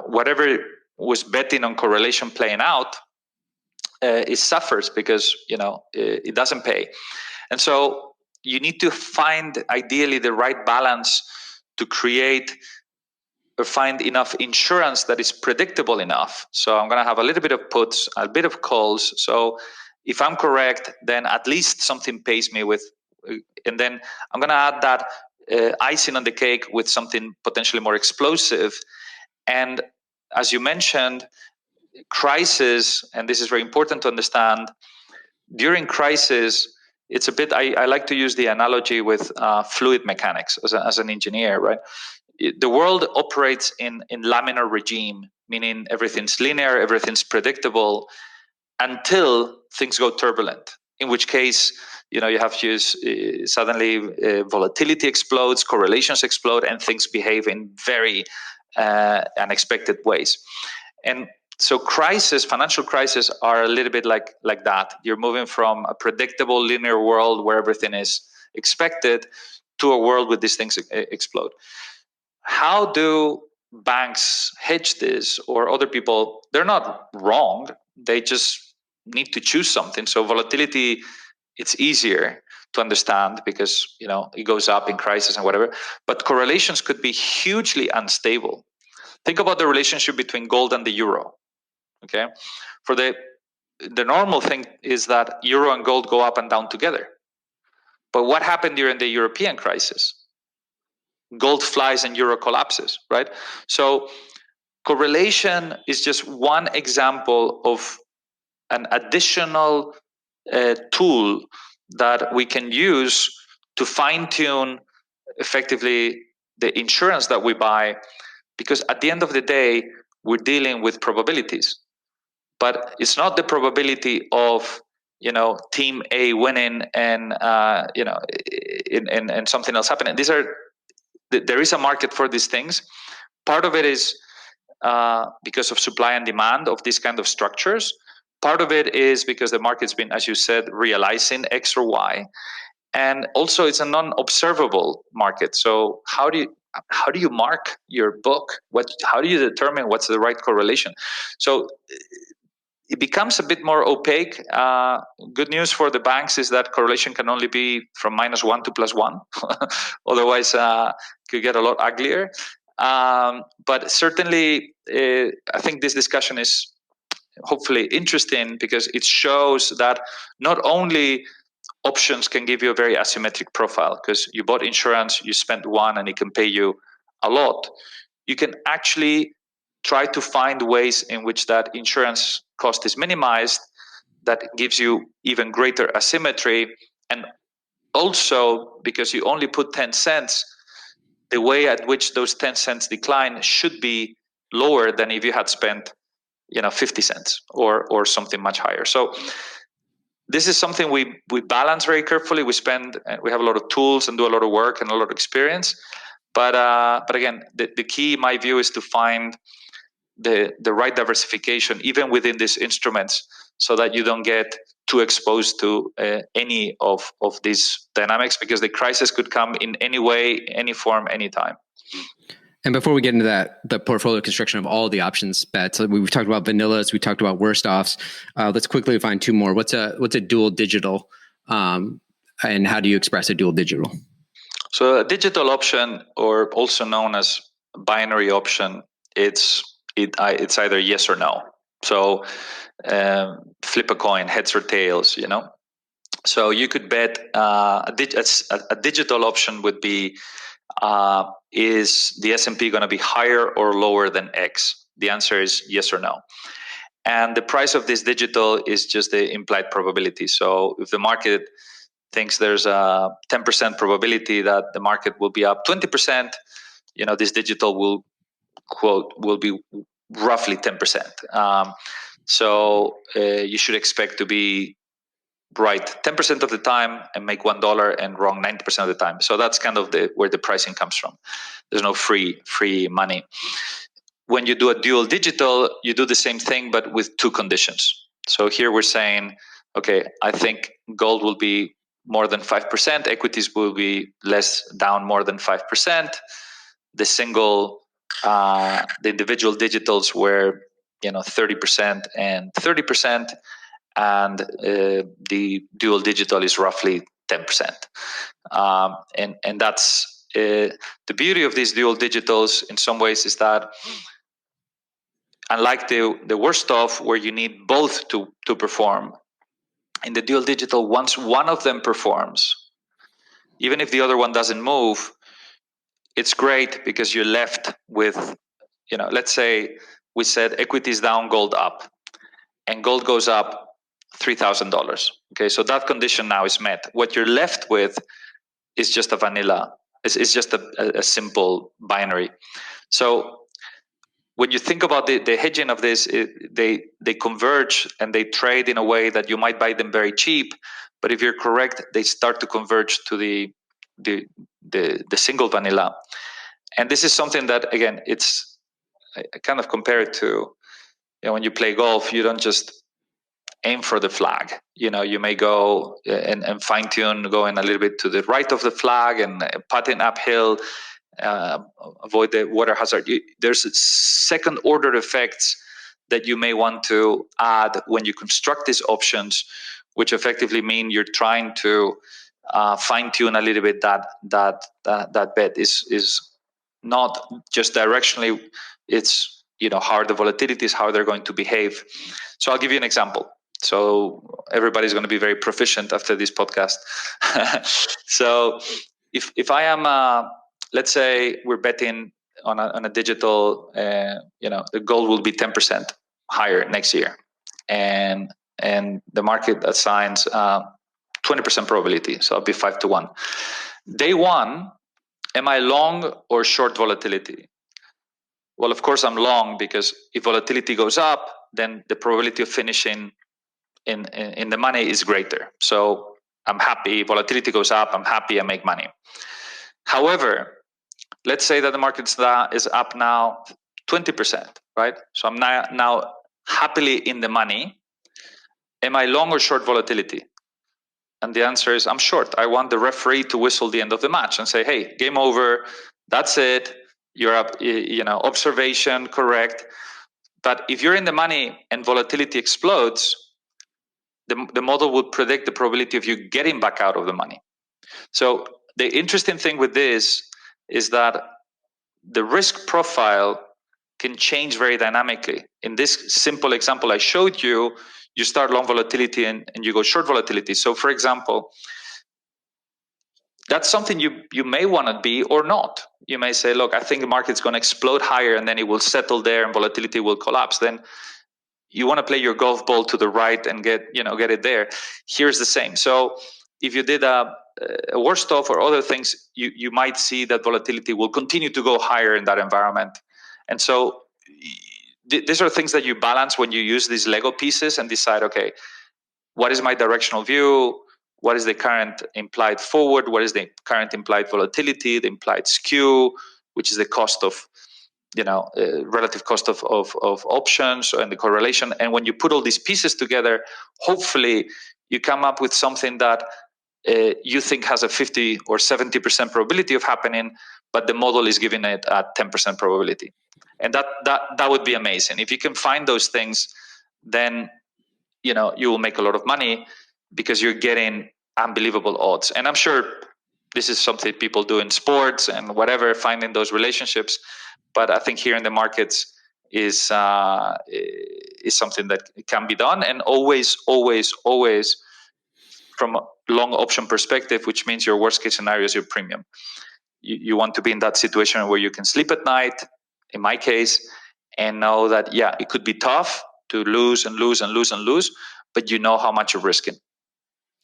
whatever was betting on correlation playing out, it suffers, because, it doesn't pay. And so you need to find ideally the right balance to create find enough insurance that is predictable enough. So I'm going to have a little bit of puts, a bit of calls. So if I'm correct, then at least something pays me with, and then I'm going to add that icing on the cake with something potentially more explosive. And as you mentioned, crisis, and this is very important to understand, during crisis, it's a bit, I like to use the analogy with fluid mechanics as an engineer, right? The world operates in laminar regime, meaning everything's linear, everything's predictable, until things go turbulent, in which case, you have to use suddenly volatility explodes, correlations explode, and things behave in very unexpected ways. And so financial crises are a little bit like that. You're moving from a predictable linear world where everything is expected to a world where these things explode. How do banks hedge this, or other people? They're not wrong. They just need to choose something. So volatility, it's easier to understand because it goes up in crisis and whatever. But correlations could be hugely unstable. Think about the relationship between gold and the euro. Okay, for the normal thing is that euro and gold go up and down together. But what happened during the European crisis? Gold flies and euro collapses, right? So correlation is just one example of an additional tool that we can use to fine-tune effectively the insurance that we buy, because at the end of the day, we're dealing with probabilities. But it's not the probability of team A winning and and something else happening. There is a market for these things. Part of it is because of supply and demand of these kind of structures. Part of it is because the market's been, as you said, realizing X or Y, and also it's a non-observable market. So how do you mark your book? How do you determine what's the right correlation? So it becomes a bit more opaque. Good news for the banks is that correlation can only be from -1 to +1. Otherwise, it could get a lot uglier. But certainly, I think this discussion is hopefully interesting because it shows that not only options can give you a very asymmetric profile, because you bought insurance, you spent one, and it can pay you a lot. You can actually try to find ways in which that insurance cost is minimized that gives you even greater asymmetry. And also, because you only put 10 cents, the way at which those 10 cents decline should be lower than if you had spent 50 cents or something much higher. So this is something we balance very carefully. We have a lot of tools and do a lot of work and a lot of experience. But again, the key, in my view, is to find the right diversification, even within these instruments, so that you don't get too exposed to any of these dynamics, because the crisis could come in any way, any form, anytime. And before we get into that, the portfolio construction of all the options bets, we've talked about vanillas, we talked about worst offs. Let's quickly find two more. What's a dual digital, and how do you express a dual digital? So a digital option, or also known as binary option, it's either yes or no. So flip a coin, heads or tails. So you could bet a digital option would be, is the S&P going to be higher or lower than X? The answer is yes or no. And the price of this digital is just the implied probability. So if the market thinks there's a 10% probability that the market will be up 20%, this digital will be roughly 10%. So you should expect to be right 10% of the time and make $1 and wrong 90% of the time. So that's kind of where the pricing comes from. There's no free money. When you do a dual digital, you do the same thing, but with two conditions. So here we're saying, okay, I think gold will be more than 5%, equities will be down more than 5%. The individual digitals were 30% and 30%, and the dual digital is roughly 10%. And that's the beauty of these dual digitals in some ways is that, unlike the worst stuff where you need both to perform, in the dual digital, once one of them performs, even if the other one doesn't move, it's great because you're left with, let's say we said equities down, gold up, and gold goes up $3,000. Okay, so that condition now is met. What you're left with is just a vanilla. It's just a simple binary. So when you think about the hedging of this, they converge and they trade in a way that you might buy them very cheap, but if you're correct, they start to converge to the single vanilla. And this is something that, again, I kind of compare it to, when you play golf, you don't just aim for the flag. You may go and fine tune, going a little bit to the right of the flag and putting uphill. Avoid the water hazard. There's second order effects that you may want to add when you construct these options, which effectively mean you're trying to fine tune a little bit that bet is not just directionally. It's how the volatility is, how they're going to behave. So I'll give you an example. So everybody's going to be very proficient after this podcast. So if I am let's say we're betting on a digital, the gold will be 10% higher next year, and the market assigns 20% probability, so it'll be 5-1. Day one, am I long or short volatility? Well, of course I'm long, because if volatility goes up, then the probability of finishing in the money is greater. So I'm happy. Volatility goes up, I'm happy, I make money. However, let's say that the market is up now 20%, right? So I'm now happily in the money. Am I long or short volatility? And the answer is I'm short. I want the referee to whistle the end of the match and say, hey, game over, that's it, you're up, observation, correct. But if you're in the money and volatility explodes, the model would predict the probability of you getting back out of the money. So the interesting thing with this is that the risk profile can change very dynamically. In this simple example I showed you, you start long volatility and you go short volatility. So for example, that's something you may want to be or not. You may say, look, I think the market's going to explode higher and then it will settle there and volatility will collapse. Then you want to play your golf ball to the right and get it there. Here's the same. So if you did a worse stuff or other things, you might see that volatility will continue to go higher in that environment. And so these are things that you balance when you use these Lego pieces and decide, okay, what is my directional view? What is the current implied forward? What is the current implied volatility, the implied skew, which is the cost of relative cost of options and the correlation. And when you put all these pieces together, hopefully you come up with something that you think has a 50 or 70% probability of happening, but the model is giving it a 10% probability. And that would be amazing. If you can find those things, then you will make a lot of money because you're getting unbelievable odds. And I'm sure this is something people do in sports and whatever, finding those relationships. But I think here in the markets is something that can be done, and always from a long option perspective, which means your worst case scenario is your premium. You want to be in that situation where you can sleep at night, in my case, and know that, it could be tough to lose and lose and lose and lose, but you know how much you're risking.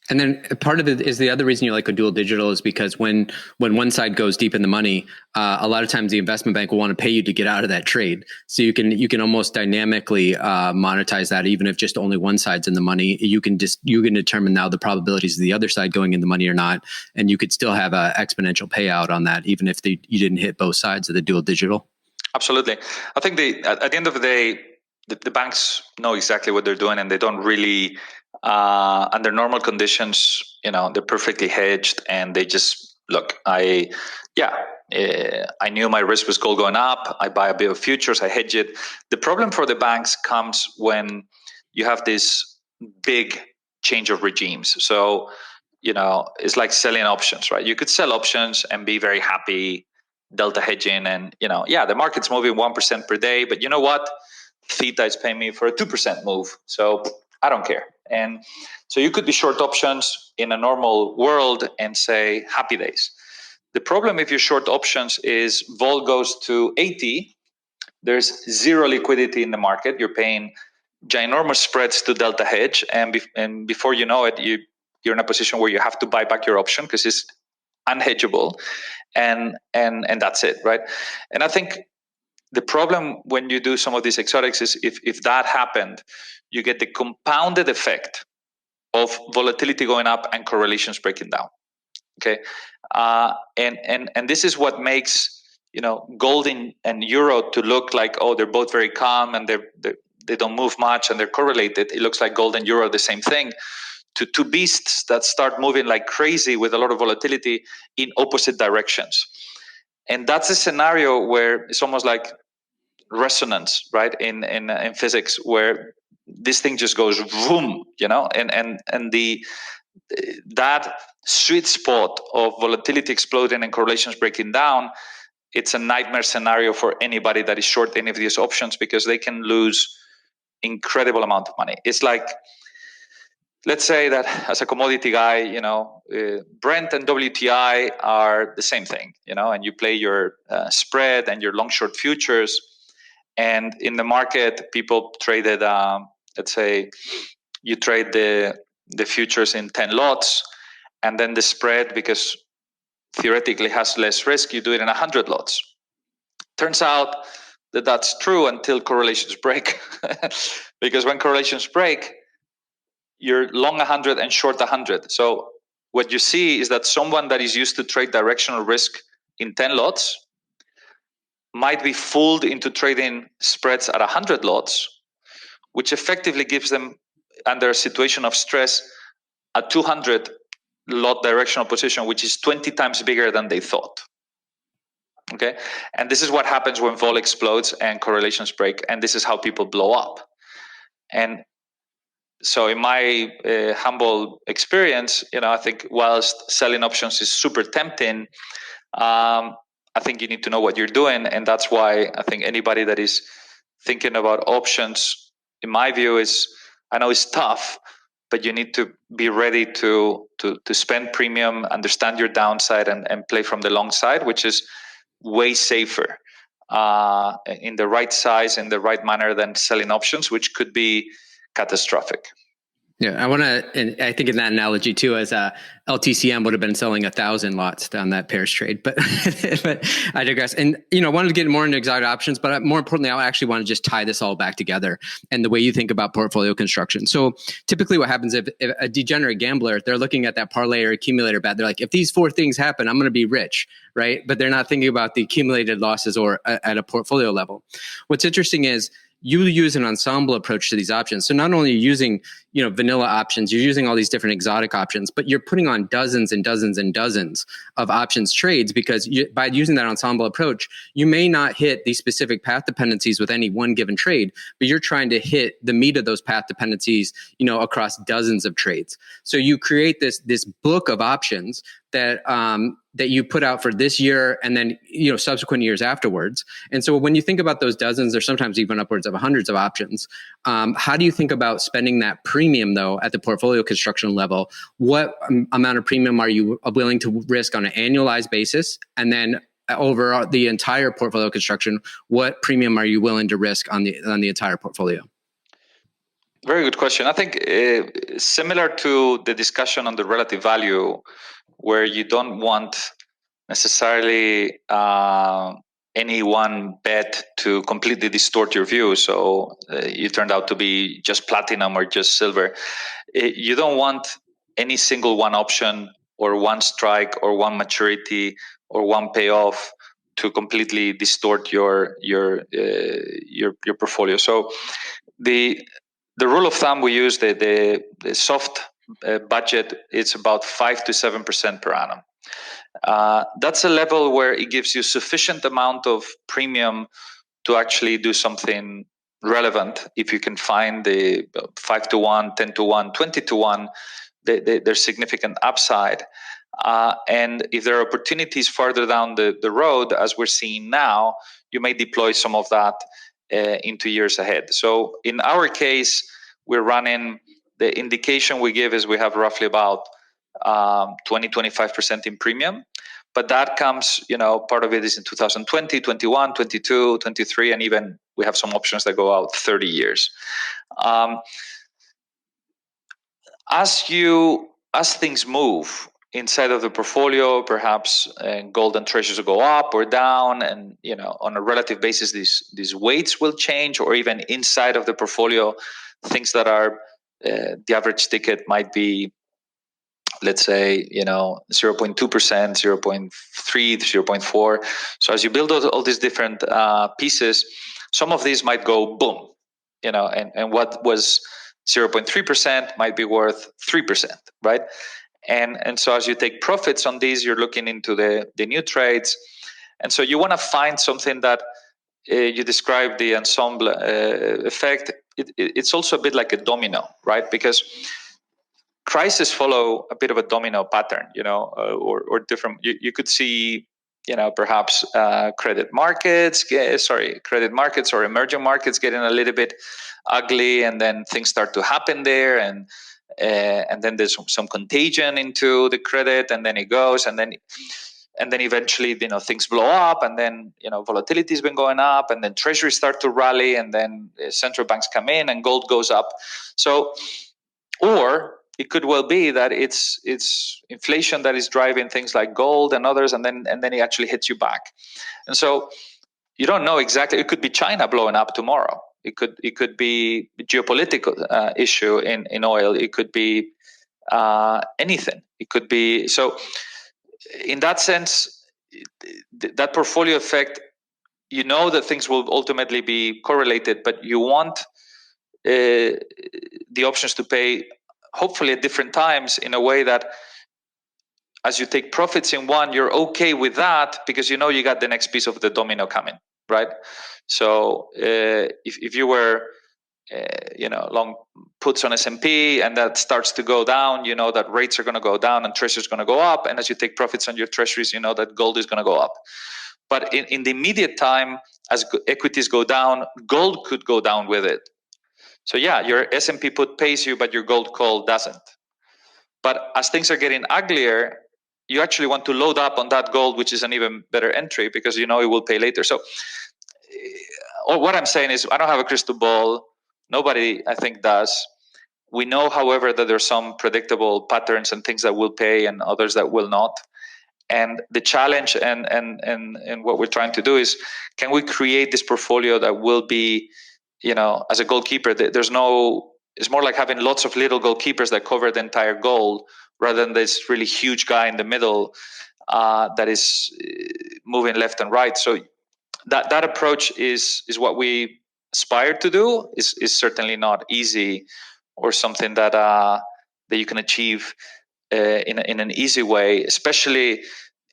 And then part of it is the other reason you like a dual digital is because when one side goes deep in the money, a lot of times the investment bank will want to pay you to get out of that trade. So you can almost dynamically monetize that, even if just only one side's in the money. You can determine now the probabilities of the other side going in the money or not, and you could still have an exponential payout on that, even if you didn't hit both sides of the dual digital. Absolutely. I think at the end of the day, the banks know exactly what they're doing, and they don't really. Under normal conditions, they're perfectly hedged, and they just look. I knew my risk was gold going up. I buy a bit of futures. I hedge it. The problem for the banks comes when you have this big change of regimes. So is like selling options, right? You could sell options and be very happy, delta hedging, and the market's moving 1% per day, but you know what? Theta is paying me for a 2% move, so I don't care. And so you could be short options in a normal world and say happy days. The problem if you're short options is vol goes to 80, there's zero liquidity in the market, you're paying ginormous spreads to delta hedge, and before you know it, you're in a position where you have to buy back your option because it's unhedgeable, and that's it, right? And I think the problem when you do some of these exotics is if that happened, you get the compounded effect of volatility going up and correlations breaking down. Okay, and this is what makes gold and euro to look like, oh, they're both very calm and they don't move much and they're correlated. It looks like gold and euro are the same thing, to two beasts that start moving like crazy with a lot of volatility in opposite directions. And that's a scenario where it's almost like resonance, right? In physics, where this thing just goes boom, and that sweet spot of volatility exploding and correlations breaking down, it's a nightmare scenario for anybody that is short any of these options, because they can lose incredible amount of money. It's like, let's say that as a commodity guy, Brent and WTI are the same thing, and you play your spread and your long short futures, and in the market, people traded, let's say you trade the futures in 10 lots, and then the spread, because theoretically has less risk, you do it in 100 lots. Turns out that that's true until correlations break. Because when correlations break, you're long 100 and short 100. So what you see is that someone that is used to trade directional risk in 10 lots might be fooled into trading spreads at 100 lots, which effectively gives them, under a situation of stress, a 200 lot directional position, which is 20 times bigger than they thought. Okay, and this is what happens when vol explodes and correlations break, and this is how people blow up. And so in my humble experience, I think whilst selling options is super tempting, I think you need to know what you're doing. And that's why I think anybody that is thinking about options, in my view, I know it's tough, but you need to be ready to spend premium, understand your downside, and play from the long side, which is way safer in the right size, in the right manner, than selling options, which could be catastrophic. Yeah, I want to, and I think in that analogy too, as LTCM would have been selling 1,000 lots down that pairs trade, but I digress. And I wanted to get more into exotic options, but more importantly, I actually want to just tie this all back together and the way you think about portfolio construction. So typically, what happens if a degenerate gambler, they're looking at that parlay or accumulator bet, they're like, if these 4 things happen, I'm going to be rich, right? But they're not thinking about the accumulated losses or at a portfolio level. What's interesting is, you use an ensemble approach to these options. So not only are you using, vanilla options, you're using all these different exotic options, but you're putting on dozens and dozens and dozens of options trades, because by using that ensemble approach, you may not hit these specific path dependencies with any one given trade, but you're trying to hit the meat of those path dependencies, across dozens of trades. So you create this book of options that you put out for this year and then subsequent years afterwards. And so when you think about those dozens, or sometimes even upwards of hundreds of options, how do you think about spending that premium though at the portfolio construction level? What amount of premium are you willing to risk on an annualized basis? And then over the entire portfolio construction, what premium are you willing to risk on the entire portfolio? Very good question. I think similar to the discussion on the relative value, where you don't want necessarily any one bet to completely distort your view. So you turned out to be just platinum or just silver. You don't want any single one option or one strike or one maturity or one payoff to completely distort your portfolio. So the rule of thumb we use, the soft budget, it's about 5 to 7% per annum. That's a level where it gives you sufficient amount of premium to actually do something relevant. If you can find the 5 to 1, 10 to 1, 20 to 1, there's significant upside. And if there are opportunities further down the road, as we're seeing now, you may deploy some of that into years ahead. So in our case, we're running, the indication we give is we have roughly about 20-25% in premium. But that comes, part of it is in 2020, 21, 22, 23, and even we have some options that go out 30 years. As things move inside of the portfolio, perhaps gold and treasuries will go up or down, and on a relative basis, these weights will change, or even inside of the portfolio, things that are the average ticket might be, let's say, 0.2%, 0.3, 0.4. So as you build all these different pieces, some of these might go boom, and what was 0.3% might be worth 3%, right? And so as you take profits on these, you're looking into the new trades. And so you want to find something that you describe the ensemble effect. It's also a bit like a domino, right? Because crises follow a bit of a domino pattern, or different. You could see, perhaps credit markets or emerging markets getting a little bit ugly, and then things start to happen there, and then there's some contagion into the credit, and then it goes, and then eventually, things blow up, and then volatility has been going up, and then treasuries start to rally, and then central banks come in, and gold goes up. So, or it could well be that it's inflation that is driving things like gold and others, and then it actually hits you back. And so you don't know exactly. It could be China blowing up tomorrow. It could be a geopolitical issue in oil. It could be anything. It could be so. In that sense, that portfolio effect, that things will ultimately be correlated, but you want the options to pay, hopefully at different times, in a way that as you take profits in one, you're okay with that, because you got the next piece of the domino coming, right? So if you were long puts on S&P, and that starts to go down, that rates are going to go down and treasuries going to go up, and as you take profits on your treasuries, that gold is going to go up. But in the immediate time, as equities go down, gold could go down with it. So yeah, your S&P put pays you, but your gold call doesn't. But as things are getting uglier, you actually want to load up on that gold, which is an even better entry, because it will pay later. So what I'm saying is, I don't have a crystal ball. Nobody, I think, does. We know, however, that there's some predictable patterns and things that will pay and others that will not. And the challenge and what we're trying to do is, can we create this portfolio that will be, as a goalkeeper, it's more like having lots of little goalkeepers that cover the entire goal, rather than this really huge guy in the middle that is moving left and right. So that approach is what we aspire to do. Is certainly not easy, or something that you can achieve in an easy way, especially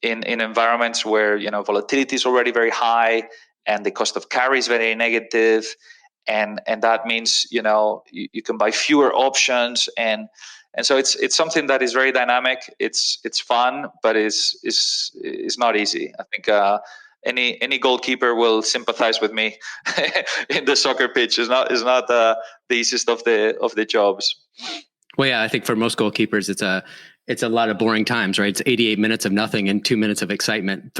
in environments where volatility is already very high, and the cost of carry is very negative, and that means you can buy fewer options, and so it's something that is very dynamic. It's fun, but it's not easy. I think any goalkeeper will sympathize with me in the soccer pitch. Is not the easiest of the jobs. Well, yeah, I think for most goalkeepers, it's a lot of boring times, right? It's 88 minutes of nothing and 2 minutes of excitement.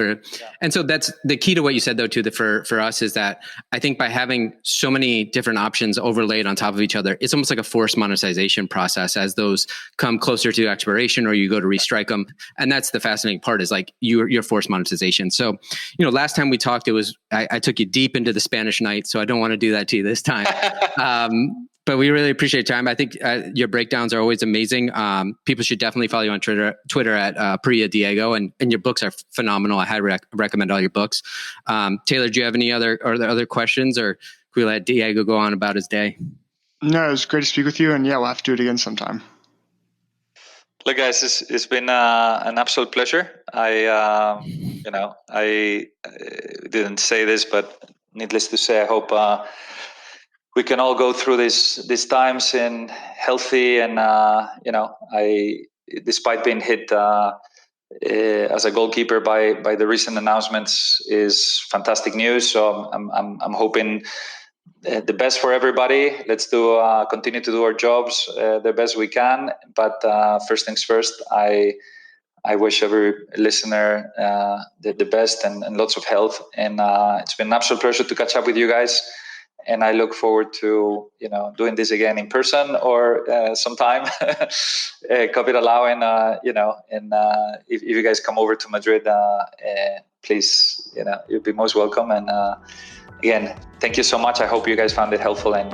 And so that's the key to what you said, though, too, for us, is that I think by having so many different options overlaid on top of each other, it's almost like a forced monetization process as those come closer to expiration, or you go to restrike them. And that's the fascinating part, is like your forced monetization. So, last time we talked, it was, I took you deep into the Spanish night, so I don't want to do that to you this time. But we really appreciate your time. I think your breakdowns are always amazing. People should definitely follow you on Twitter at Parrilla Diego, and your books are phenomenal. I highly recommend all your books. Taylor, do you have any other questions, or can we let Diego go on about his day? No, it was great to speak with you, and yeah, we'll have to do it again sometime. Look, guys, it's been an absolute pleasure. I didn't say this, but needless to say, I hope we can all go through these times in healthy and despite being hit as a goalkeeper by the recent announcements is fantastic news. So I'm hoping the best for everybody. Let's continue to do our jobs the best we can. But first things first, I wish every listener the best and lots of health. And it's been an absolute pleasure to catch up with you guys. And I look forward to doing this again in person or sometime, COVID allowing. And if you guys come over to Madrid, please, you'll be most welcome. And again, thank you so much. I hope you guys found it helpful. And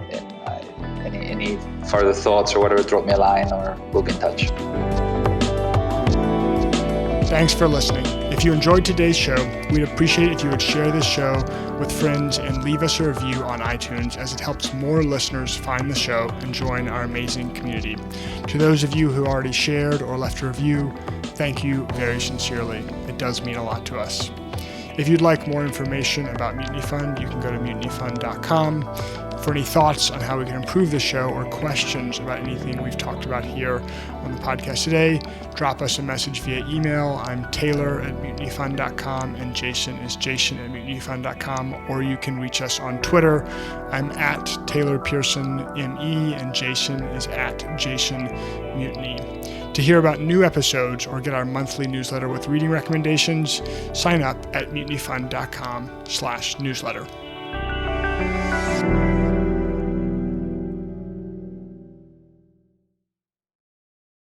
any further thoughts or whatever, drop me a line or we'll be in touch. Thanks for listening. If you enjoyed today's show, we'd appreciate if you would share this show with friends and leave us a review on iTunes, as it helps more listeners find the show and join our amazing community. To those of you who already shared or left a review, thank you very sincerely. It does mean a lot to us. If you'd like more information about Mutinyfund, you can go to Mutinyfund.com. For any thoughts on how we can improve the show or questions about anything we've talked about here on the podcast today, drop us a message via email. I'm Taylor@Mutinyfund.com and Jason is Jason@Mutinyfund.com, or you can reach us on Twitter. I'm @TaylorPearsonME and Jason is @JasonMutiny. To hear about new episodes or get our monthly newsletter with reading recommendations, sign up at Mutinyfund.com/newsletter.